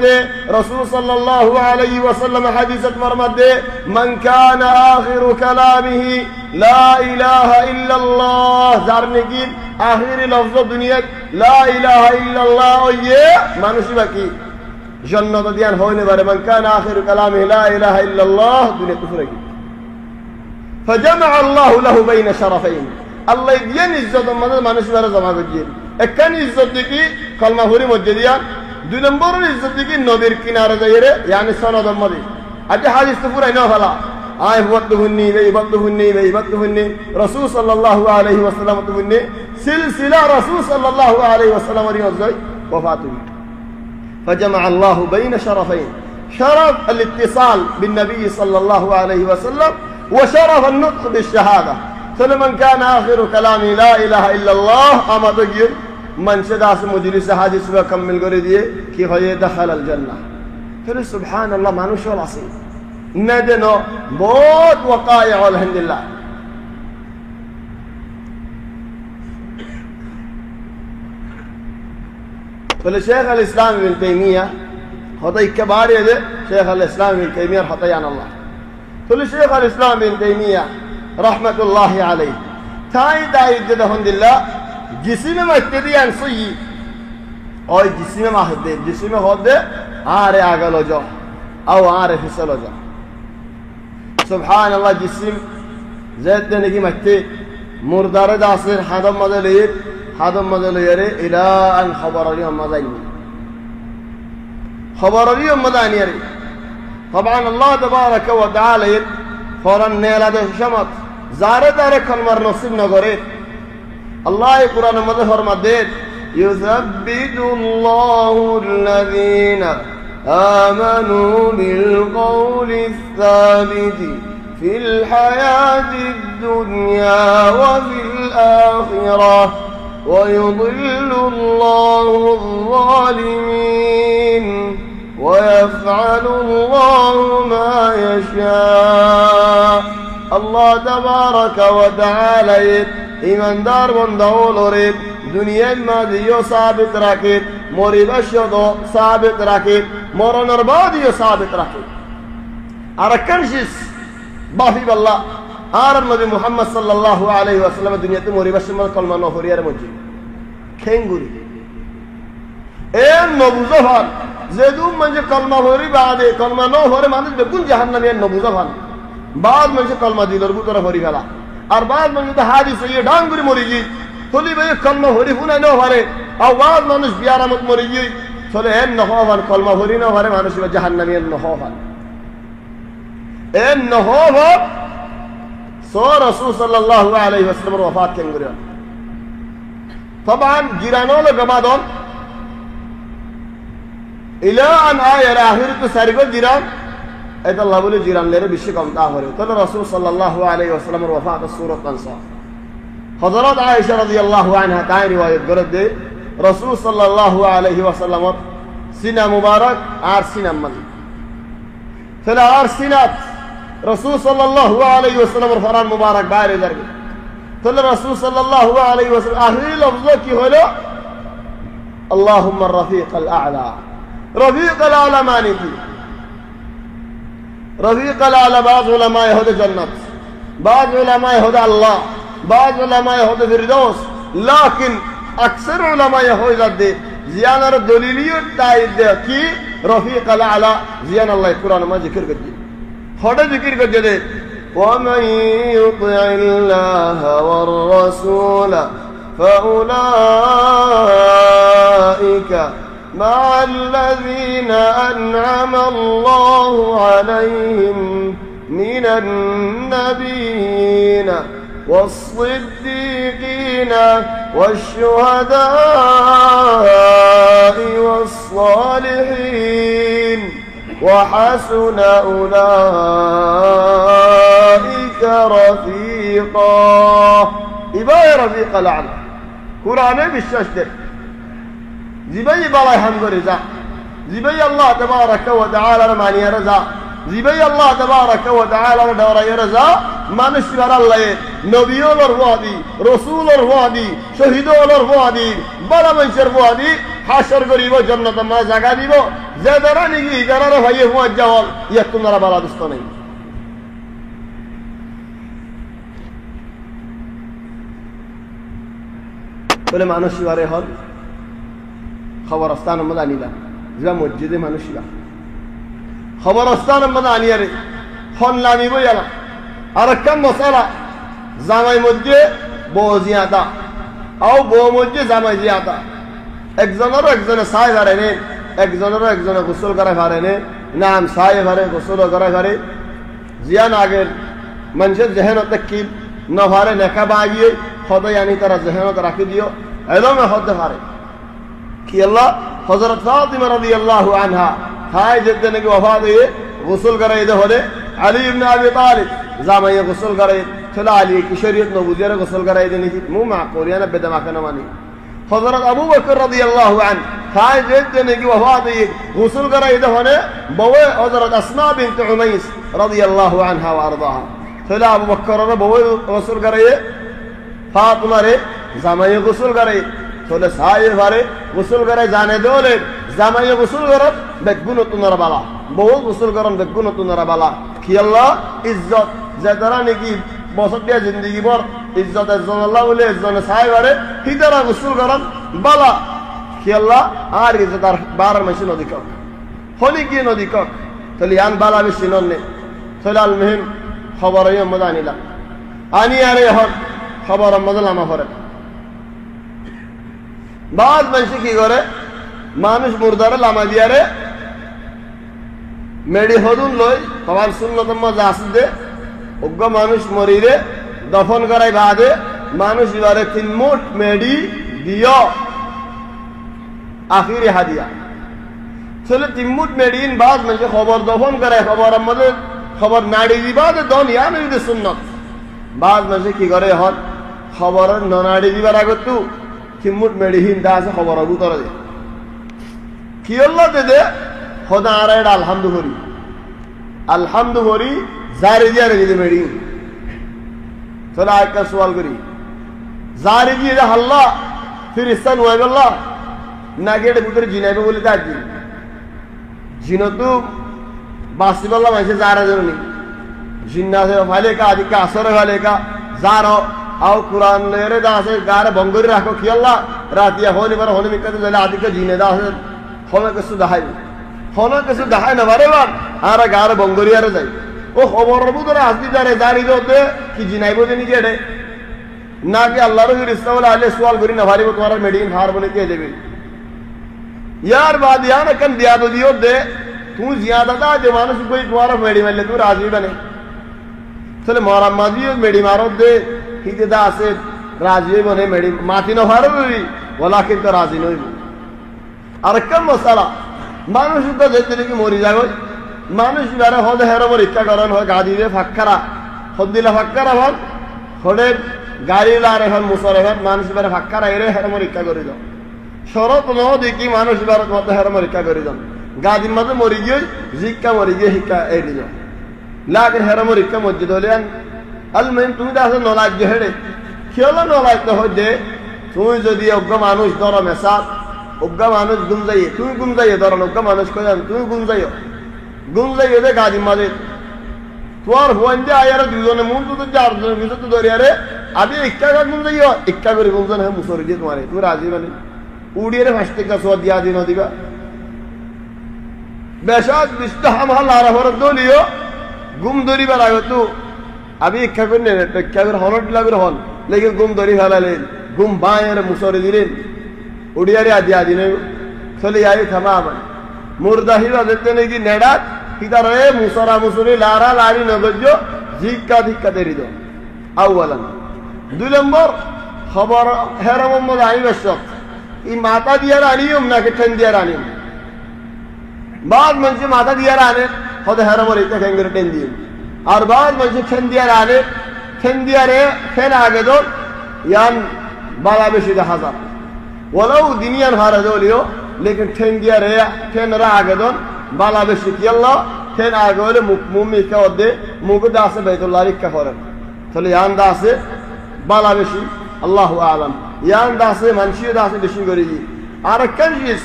رسول صلى الله عليه وسلم حديثة مرمد من كان آخر كلامه لا إله إلا الله زارنكين آخر لفظ الدنيا لا إله إلا الله ما نشبكي جنة ديان هوني بار من كان آخر كلامه لا إله إلا الله دنيا تفرقي فجمع الله له بين شرفين الله يدين إزاد المدد ما نشبه رزا ما بجير اكان إزاد ديكي كلمة هوري مجديان دو نمبر إزاد ديكي نبير كنار زيره يعني سنة المدد أجي حديث تفور إنه فلا آيه بطهني بطهني رسول صلى الله عليه وسلم تهني سلسلة رسول صلى الله عليه وسلم ريوزي وفاته فجمع الله بين شرفين شرف الاتصال بالنبي صلى الله عليه وسلم وشرف النطق بالشهادة فلمن كان آخر كلامه لا إله إلا الله أما تجير من شداس مجلس حديث وكمل قرديه كي هي دخل الجنة فلو سبحان الله ما نشو العصير ندنو بوت وقائع والحمد لله فالشيخ الإسلام ابن تيمية خطي كبار يده شيخ الإسلام ابن تيمية خطيان الله فالشيخ الإسلام ابن تيمية رحمة الله عليه تاي داي جده الحمد لله جسم ما اتديان صي أو جسم ما هده جسم هده آره آگل جا أو آره فسل جا سبحان الله جسم زيت نجي متى مردار داسر حدم مدلير حدم مدليره إلى أن خبر اليوم مداني خبر اليوم مداني طبعا الله تبارك وتعالى فرن نيل هذا شمط যারে তারে কলমার নসিব নগরে আল্লাহ কোরআনের মধ্যে ফরমাতেন ইউযাব্বিতুল্লাহুল্লাযীনা আমানু বিল কওলিস সাবিতি ফিল হায়াতিদ দুনিয়া ওয়া ফিল আখিরাহ ওয়া ইউযিল্লুল্লাহুল যালিমিন ওয়া ইয়াফআলুল্লাহু মা ইয়াশা। আল্লাহ তাবারাকা ওয়া তাআলা ইমানদার বান্দাওলরে দুনিয়ার মাঝেও সাবিত রাখে, মরিবার সময় সাবিত রাখে, মরণের বাদেও সাবিত রাখে। আর কানশিস বাফি আল্লাহ আর নবী মুহাম্মদ সাল্লাল্লাহু আলাইহি ওয়াসাল্লাম দুনিয়াতে মরিবার সময় কলমা নহরিয়ার মধ্যে খেঙ্গুরি এ নবুজহান যেদু মানে কলমা হরি বাদে কলমা নহরে মানুষ বেগুন জাহান্নামে নবুজহান বাদ মানে কলমা দিলর ভিতরে হরি ফেলা আর বাদ মানে তো হাদিস এই ডাঙ্গুরি মরি গই তলি ভাই কলমা হরি ফুনাই ন পারে আর বাদ মানুষ বিয়ারামত মরি গই চলে এন নহবান কলমা হরি ন পারে মানুষ জাহান্নামে নহবান এন নহব সো রাসূল সাল্লাল্লাহু আলাইহি ওয়াসাল্লাম ওয়াফাত কেন করে طبعا جيرانول গবাদন ইলা আন আয়ার আখিরত সারিগো জিরান এটা আল্লাহ বলে জিরান লেরে বেশি কম তা হরে তাহলে রাসূল সাল্লাল্লাহু আলাইহি ওয়াসাল্লামের ওয়াফাত সূরাত আনসা হযরত আয়েশা রাদিয়াল্লাহু আনহা তাই রিওয়ায়াত করে দে রাসূল সাল্লাল্লাহু আলাইহি ওয়াসাল্লামের সিনা মুবারক আর সিনা মান তাহলে আর সিনাত রাসূল সাল্লাল্লাহু আলাইহি ওয়াসাল্লামের ফরমান মুবারক বাইরে যাবে তাহলে রাসূল সাল্লাল্লাহু আলাইহি ওয়াসাল্লাম আখিরি লফজ কি হলো আল্লাহুম্মা রাফিকাল আ'লা রফিকাল আ'লা মানে কি রফিকাল আ'লা বাজ উলামায়ে হদে জান্নাত বাজ উলামায়ে হদে আল্লাহ বাজ উলামায়ে হদে ফিরদৌস लेकिन अक्सर उलमाए हो जाते जियानर दलीलियत तायद की रफीकल आला जियान अल्लाह कुरान में जिक्र कर दिया थोड़ा जिक्र कर दे ومن يطع الله والرسول فأولئك مع الذين أنعم الله عليهم من النبيين والصديقين والشهداء والصالحين وحسن أولئك رفيقا إباية رفيق الأعلى قرآن بالشاشة زبي بلاي حمد رزا زبي الله تبارك وتعالى رماني رزا زبي الله تبارك وتعالى دوري رزا মানুষ আল্লাহ নবীর ওয়াদি রাসূলের ওয়াদি শহীদের ওয়াদি বড় মানুষের ওয়াদি হাসর করিব জান্নাত মা জায়গা দিব যে দ্বারা নিগি যারা ভাইয়ে হুয়া যাওয়াল ইয়া তোমরা বালা দোস্ত নাই বলে মানুষ বারে হল খবর স্থান মধ্যে আনিলা যা মসজিদে মানুষরা খবর স্থান মধ্যে আনিয়ারে হন লামিব ইয়ালা আর কম মশলা জামাই মধ্যে বউ জিয়াদা আও বউ মধ্যে জামাই জিয়াদা একজনের একজনে সাই ভারে নে একজনের একজনে গোসল করে ভারে নে নাম সাই ভারে গোসল করে ভারে জিয়ান আগের মানুষের জেহেনতে কি না ভারে নেকা বাগিয়ে খদাই আনি তারা জেহেনত রাখি দিও একদম হতে পারে কি আল্লাহ হযরত ফাতিমা রাদিয়াল্লাহু আনহা হাই যেতে নাকি ওফাত হয়ে গোসল করে দে হলে আলী ইবনে আবি তালিব জামাইয়ে গোসল করে চলে আলী কি শরীয়ত নবুজিয়ারে গোসল করাই দেনি মু মা কোরিয়ানা বেদমা কেন মানি হযরত আবু বকর রাদিয়াল্লাহু আন হাই যেতে নাকি ওফাত হয়ে গোসল করাই দে হলে বউ হযরত আসমা বিনত উমাইস রাদিয়াল্লাহু আনহা ওয়া আরদাহা চলে আবু বকরের বউ গোসল করে ফাতিমারে জামাইয়ে গোসল করে চলে সাই ভারে গোসল করে জানে দোলে জামাইয়ে গোসল করে বেগুন তুনরা বালা বহু গোসল করেন বেগুন তুনরা বালা কি আল্লাহ ইজ্জত যে তারা নাকি বছর দিয়া জিন্দগি ভর ইজ্জত একজন আল্লাহ বলে একজনে সাই ভারে কি তারা গোসল করেন বালা কি আল্লাহ আর ইজ্জত আর 12 মাসে নদী কক হলি কি নদী কক তাহলে আন বালা বেশি নন্নে তাহলে আল মুহিম খবর ইয়ে মজা আনিলা আনি আরে হন খবর মজা লামা করে বাদ মানুষ কি করে মানুষ মুর্দারে লামা দিয়ারে মেডি হদুন লই সবার সুন্নত মজা আসে দে অজ্ঞ মানুষ মরিরে দফন করাই বাদে মানুষ এবারে 3 মুঠ মেডি দিও আখিরি হাদিয়া চলে 3 মুঠ মেডিন বাদ মানে খবর দফন করে খবর আমাদের খবর নাড়ি দিবাদ দুনিয়া নইতে সুন্নাত বাদ মানে কি করে হন খবর ননাড়ি দিবার আগে তো 3 মুঠ মেডিন দা আছে খবর আবু তরে দে কি আল্লাহ দে খোদা আরাইড আলহামদুলিল্লাহ জারি দিয়ারে দিতে মেডিন চলে একটা সওয়াল করি জারি দিয়ে আল্লাহ ফিরিস্তান ওয়াই আল্লাহ না গেটে ভিতরে জিনাইবে বলে দাঁড়িয়ে জিনতু বাসি বললাম আছে যারা জন্য জিন্না আছে ভালে কা আদিকা আসরে ভালে কা যারো আও কুরআন লেরে দা আছে গারে বঙ্গরি রাখো কি আল্লাহ রাতিয়া হলি বার হলি মিকাতে জলে আদিকা জিনে দা আছে হলে কিছু দেখাই না বারে বার আর গারে বঙ্গরি আর যাই ও খবর বুদরে আসবি যারে জারি দতে কি জিনাইবো জানি গেড়ে না কি আল্লাহর ফিরিস্তা বলে আলে সওয়াল করি না ভারিব তোমার মেডিন হার বলে কে দেবে यार बाद यार कन दिया तो दियो दे तू ज्यादा था जो मानस कोई तुम्हारा मेडी में ले तू राजी बने चले मारा माजी मेडी मारो दे हिते दा से राजी बने मेडी माती न हारो भी वलाकिन तो राजी नहीं और कम मसाला मानुष तो देते कि मोरी जागो मानुष बारे होदे हेरो मोर इक्का करन हो गादी दे फक्करा खदिला फक्करा हन होडे गाड़ी ला रे हन मुसरे हन मानुष बारे फक्करा एरे हेरो मोर इक्का करि दो শরত ন দেখি মানুষ ভারত মতো হের মরিকা করে যান গাদির মাঝে মরি গিয়ে জিক্কা মরি গিয়ে হিক্কা এই দিল লাগে হের মরিকা মসজিদ হলেন আলমেন তুমি দাসে নলাজ হেড়ে খেলো নলাজ তো হইতে তুমি যদি অজ্ঞ মানুষ ধরো মেসা অজ্ঞ মানুষ গুম যাইয়ে তুমি গুম যাইয়ে ধরো অজ্ঞ মানুষ কইন তুমি গুম যাইয়ে দে গাদির মাঝে তোমার হুয়াইন্দে আয়ার দুজনে মন তো চারজনের ভিতর তো ধরিয়ারে আদি ইক্কা গুম যাইও ইক্কা করে গুমজন হে মুসরি দিয়ে তোমারে তুমি রাজি বানি উড়িয়ে ফাঁসতে কাছে দিয়া দিন দিবা বেশাদ বিস্তাহাম হালারা হর দলিও গুম ধরি বার আগে তো আমি ইচ্ছা করি না ইচ্ছা করে হনট লাগর হন লেকিন গুম ধরি ফেলালেন গুম বাঁয়ের মুসরে দিলেন উড়িয়ারে দিয়া দিন চলে যাই থামা আমার মুরদাহিবা দেখতে নাকি নেড়াত হিতার রে মুসরা মুসরি লারা লারি নগজ জিক্কা ধিক্কা দেরি দো আউয়ালান 2 নম্বর খবর হেরা মোহাম্মদ আইবেশ ई माता दिया रानी ना कि ठन दिया रानी बाद मंचे माता दिया रानी खुद हरम और इतना कहेंगे ठन दिए और बाद मंचे ठन दिया रे ठन आगे दो यान बाला बेशी दा हजार वलो दुनिया हार दो लियो लेकिन ठन दिया रे ठन रा आगे दो बाला बेशी की अल्लाह ठन आगे वाले मुम्मी का वदे मुगु दास बैतुल्लाह का फरक चले यान दास बाला बेशी अल्लाहु आलम यान दासे मानसी दासे बेशी करी और कंजिस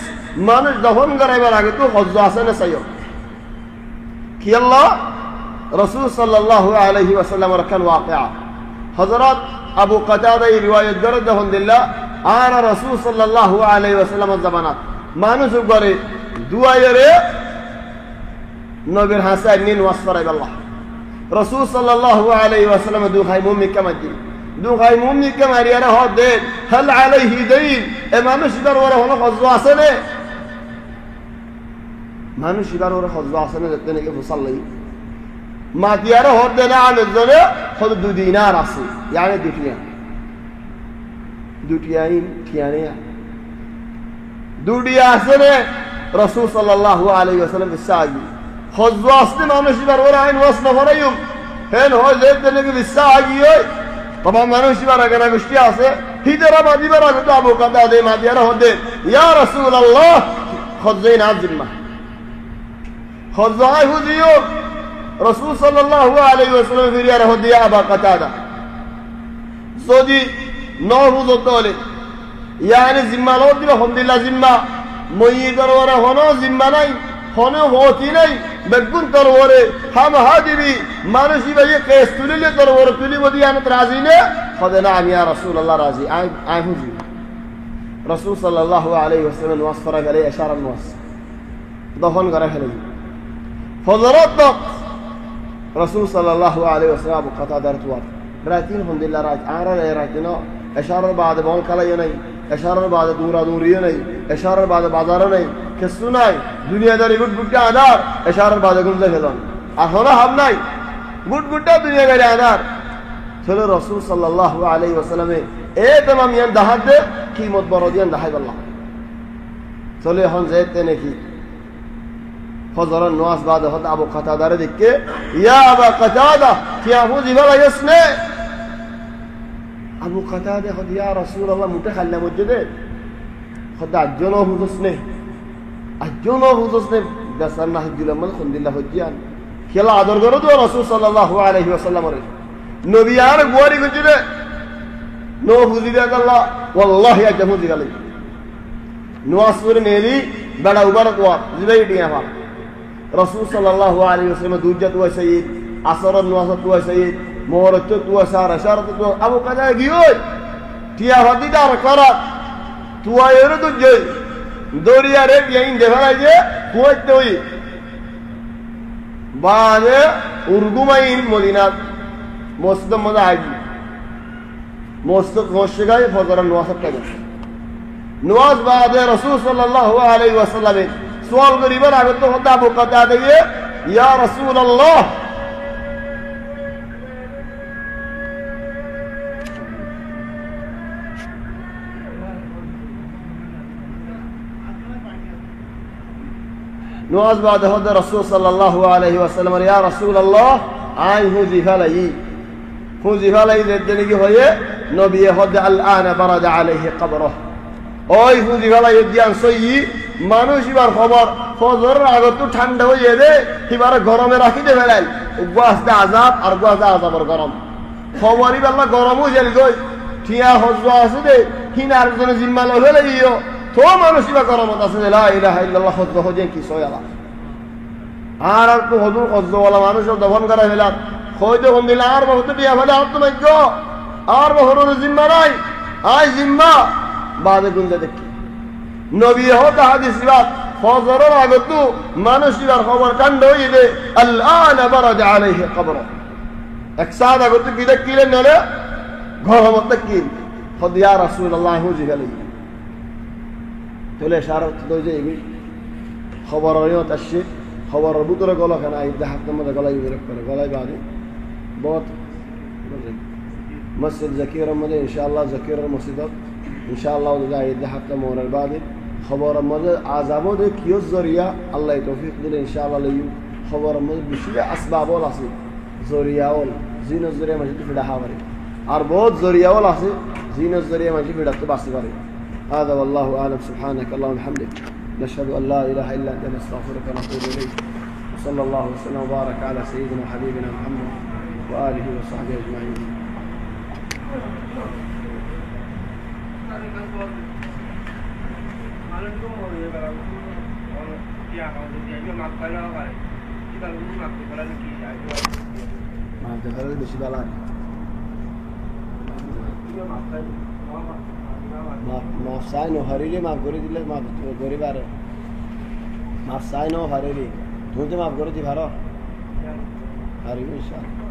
मानुष दफन कराइबार आगे तो हज्ज आसे न सयो कि अल्लाह रसूल सल्लल्लाहु अलैहि वसल्लम रकन वाक़िआ हजरत अबू कतादा ये रिवायत करत दफन दिल्ला आर रसूल सल्लल्लाहु अलैहि वसल्लम जमानात मानुष करे दुआ ये नबीर हासा निन वसफराइ अल्लाह रसूल सल्लल्लाहु अलैहि वसल्लम दु खाय मुमिन कमजी दो खाई मुम्मी के मारिया रे हो दे हल अलैहि दीन ए मानुष इधर ওরা হলো হজ্জা আছে নে মানুষ ইধর ওরা হজ্জা আছে নে দেখতে নাকি মুসাল্লি মাতিয়ারে হদ দে না আলে জলে খদ 2 দিনার আছে يعني দুটিয়াইন ঠিয়ানে দুটিয়া আছে নে রাসূল সাল্লাল্লাহু আলাইহি ওয়াসাল্লাম বিসাগি হজ্জা আছে মানুষ ইধর ওরা আইন ওয়াস না ফরাইম হেন হয় দেখতে নাকি বিসাগি হয় طبعا মানুষ ইবার আগে না গোষ্ঠী আছে হিজরা মাদিবার আগে তো আবু কাদা দে মাদিয়ারা হদে ইয়া রাসূলুল্লাহ খজ্জাইন আযমা খজ্জাই হুদিও রাসূল সাল্লাল্লাহু আলাইহি ওয়াসাল্লাম ফিরিয়ার হদে আবু কাদা যদি নরুজ তোলে يعني জিম্মা লো দিল আলহামদুলিল্লাহ জিম্মা মইয়িদর ওরা হনো জিম্মা নাই হনো হতি নাই বেগুন তরওরে হাম হাদিবি মানুষই ভাই কেস তুলিলে তরওরে তুলি মদিয়ানত রাজি নে খদে না আমি ইয়া রাসূলুল্লাহ রাজি আই হুজুর রাসূল সাল্লাল্লাহু আলাইহি ওয়াসাল্লাম ওয়াসফরা গলে ইশারা নওয়াস দফন করে ফেলে ফজরত রাসূল সাল্লাল্লাহু আলাইহি ওয়াসাল্লাম আবু কাতাদার তুয়ার রাতিন আলহামদুলিল্লাহ রাজ আরা রাতিনো ইশারার বাদ বল কালাই নাই ইশারার বাদ দূরা দূরিয়ে নাই ইশারার বাদ বাজার নাই কিছু নাই দুনিয়াদারি গুটগুটটা আধার ইশারার বাদ গুনজা ফেলন আর হলো হাম নাই গুটগুটটা দুনিয়াদারি আধার তাহলে রাসূল সাল্লাল্লাহু আলাইহি ওয়াসাল্লামে এ तमाम ইয়ান দাহাত দে কিমত বড় দিয়ান দাহাই বললাম চলে এখন যেতে নাকি ফজরের নামাজ বাদ হতে আবু কাতাদারে দেখে ইয়া আবু কাতাদা কি আবু জিবালা ইয়াসনে আবু কাতাদা হদ ইয়া রাসূলুল্লাহ মুতে খাল্লা মসজিদে হদ আজনো হুজুসনে বেসার না দিলাম মানে খুন্দিল্লাহ হজ্জিয়ান খেলা আদর করো তো রাসূল সাল্লাল্লাহু আলাইহি ওয়াসাল্লামের নবী আর গোয়ারি গজিরে নো হুজিরা আল্লাহ ওয়াল্লাহি আজ হুজিরা লাই নোয়াসুর নেলি বড় উবার কোয়া জিবাই ডিয়া পা রাসূল সাল্লাল্লাহু আলাইহি ওয়াসাল্লাম দুজ্জাত ওয়া সাইয়্যিদ আসরন নোয়াসাত ওয়া সাইয়্যিদ মোহরত ওয়া সারা শারত আবু কাদা গিও টিয়া হদিদা করা তুয়া এর দুজ্জে দরিয়া রে ইয়াইন দেখাই যে কুয়াইতে হই বাদে উরগুমাইন মদিনা মসজিদ মজা আইজি মসজিদ ফজর নোয়াসাত কাজে নওয়াজ বাদে রাসূল সাল্লাল্লাহু আলাইহি ওয়াসাল্লাম সওয়াল করিবার আগে তো হতা আবু কাতাদা দিয়ে ইয়া রাসূলুল্লাহ نواز بعد هذا الرسول صلى الله عليه وسلم يا رسول الله آي هوزي فالي الدنيا هي نبي هذا الآن برد عليه قبره أي هوزي فالي يديان سيي মানুষ এবার খবর ফজর আগে তো ঠান্ডা হয়ে যাবে এবার গরমে রাখি দে ফেলেন গোয়াসতে আযাব আর গোয়াসতে আযাবের গরম খবরই বেলা গরম হয়ে যাবে গই ঠিয়া হজ্জ আছে দে হিনার জন্য জিম্মা লয়ে লইও তো মানুষ এবার গরম আছে লা ইলাহা ইল্লাল্লাহ হজ্জ হজে কি সয়ালা আর তো হজুর হজ্জ ওয়ালা মানুষ দফন করা ফেলাম কইতে কোন দিলা আর বহুত বিয়া ফেলে আর তো মাইজ আর বহরর জিম্মা নাই আই জিম্মা বাদে গুনতে দেখি নবী হতা হাদিস বাত ফজরের আগে তো মানুষ এবার খবর কাণ্ড হইবে আল্লাহ বারাদ আলাইহি কবর এক সাদা গত কি দেখিলেন নলে গরমত কি খদ ইয়া রাসূলুল্লাহ হুজি গলি তোলে শারত দইজে ইবি খবর হইও তাশি খবর বুতরে গলা খানা আই দেহাত মধ্যে গলাই বের করে গলাই বাদে বহুত মসজিদ জাকির মধ্যে ইনশাআল্লাহ জাকির মসজিদ ইনশাআল্লাহ যাই দেহাত মোরের বাদে খবর মধ্যে আযাবও দে কিও জরিয়া আল্লাহ তৌফিক দিলে ইনশাআল্লাহ লইউ খবর মধ্যে বেশি আসবাবও আছে জরিয়াওল জিনস জরিয়া মধ্যে ফিডা হাওয়ারে আর বহুত জরিয়াওল আছে জিনস জরিয়া মধ্যে ফিডা তো বাসি করে هذا والله اعلم سبحانك اللهم وبحمدك نشهد ان لا اله الا انت نستغفرك ونتوب اليك وصلى الله وسلم وبارك على سيدنا وحبيبنا محمد واله وصحبه اجمعين বেশি বেলা মাফ চাই নো হারিলে মাফ করে দিলে মাফ করে পারে মাফ চাই নো হারিলে তুমি তো মাফ করে দি ভালো হারিবে ইনশাআল্লাহ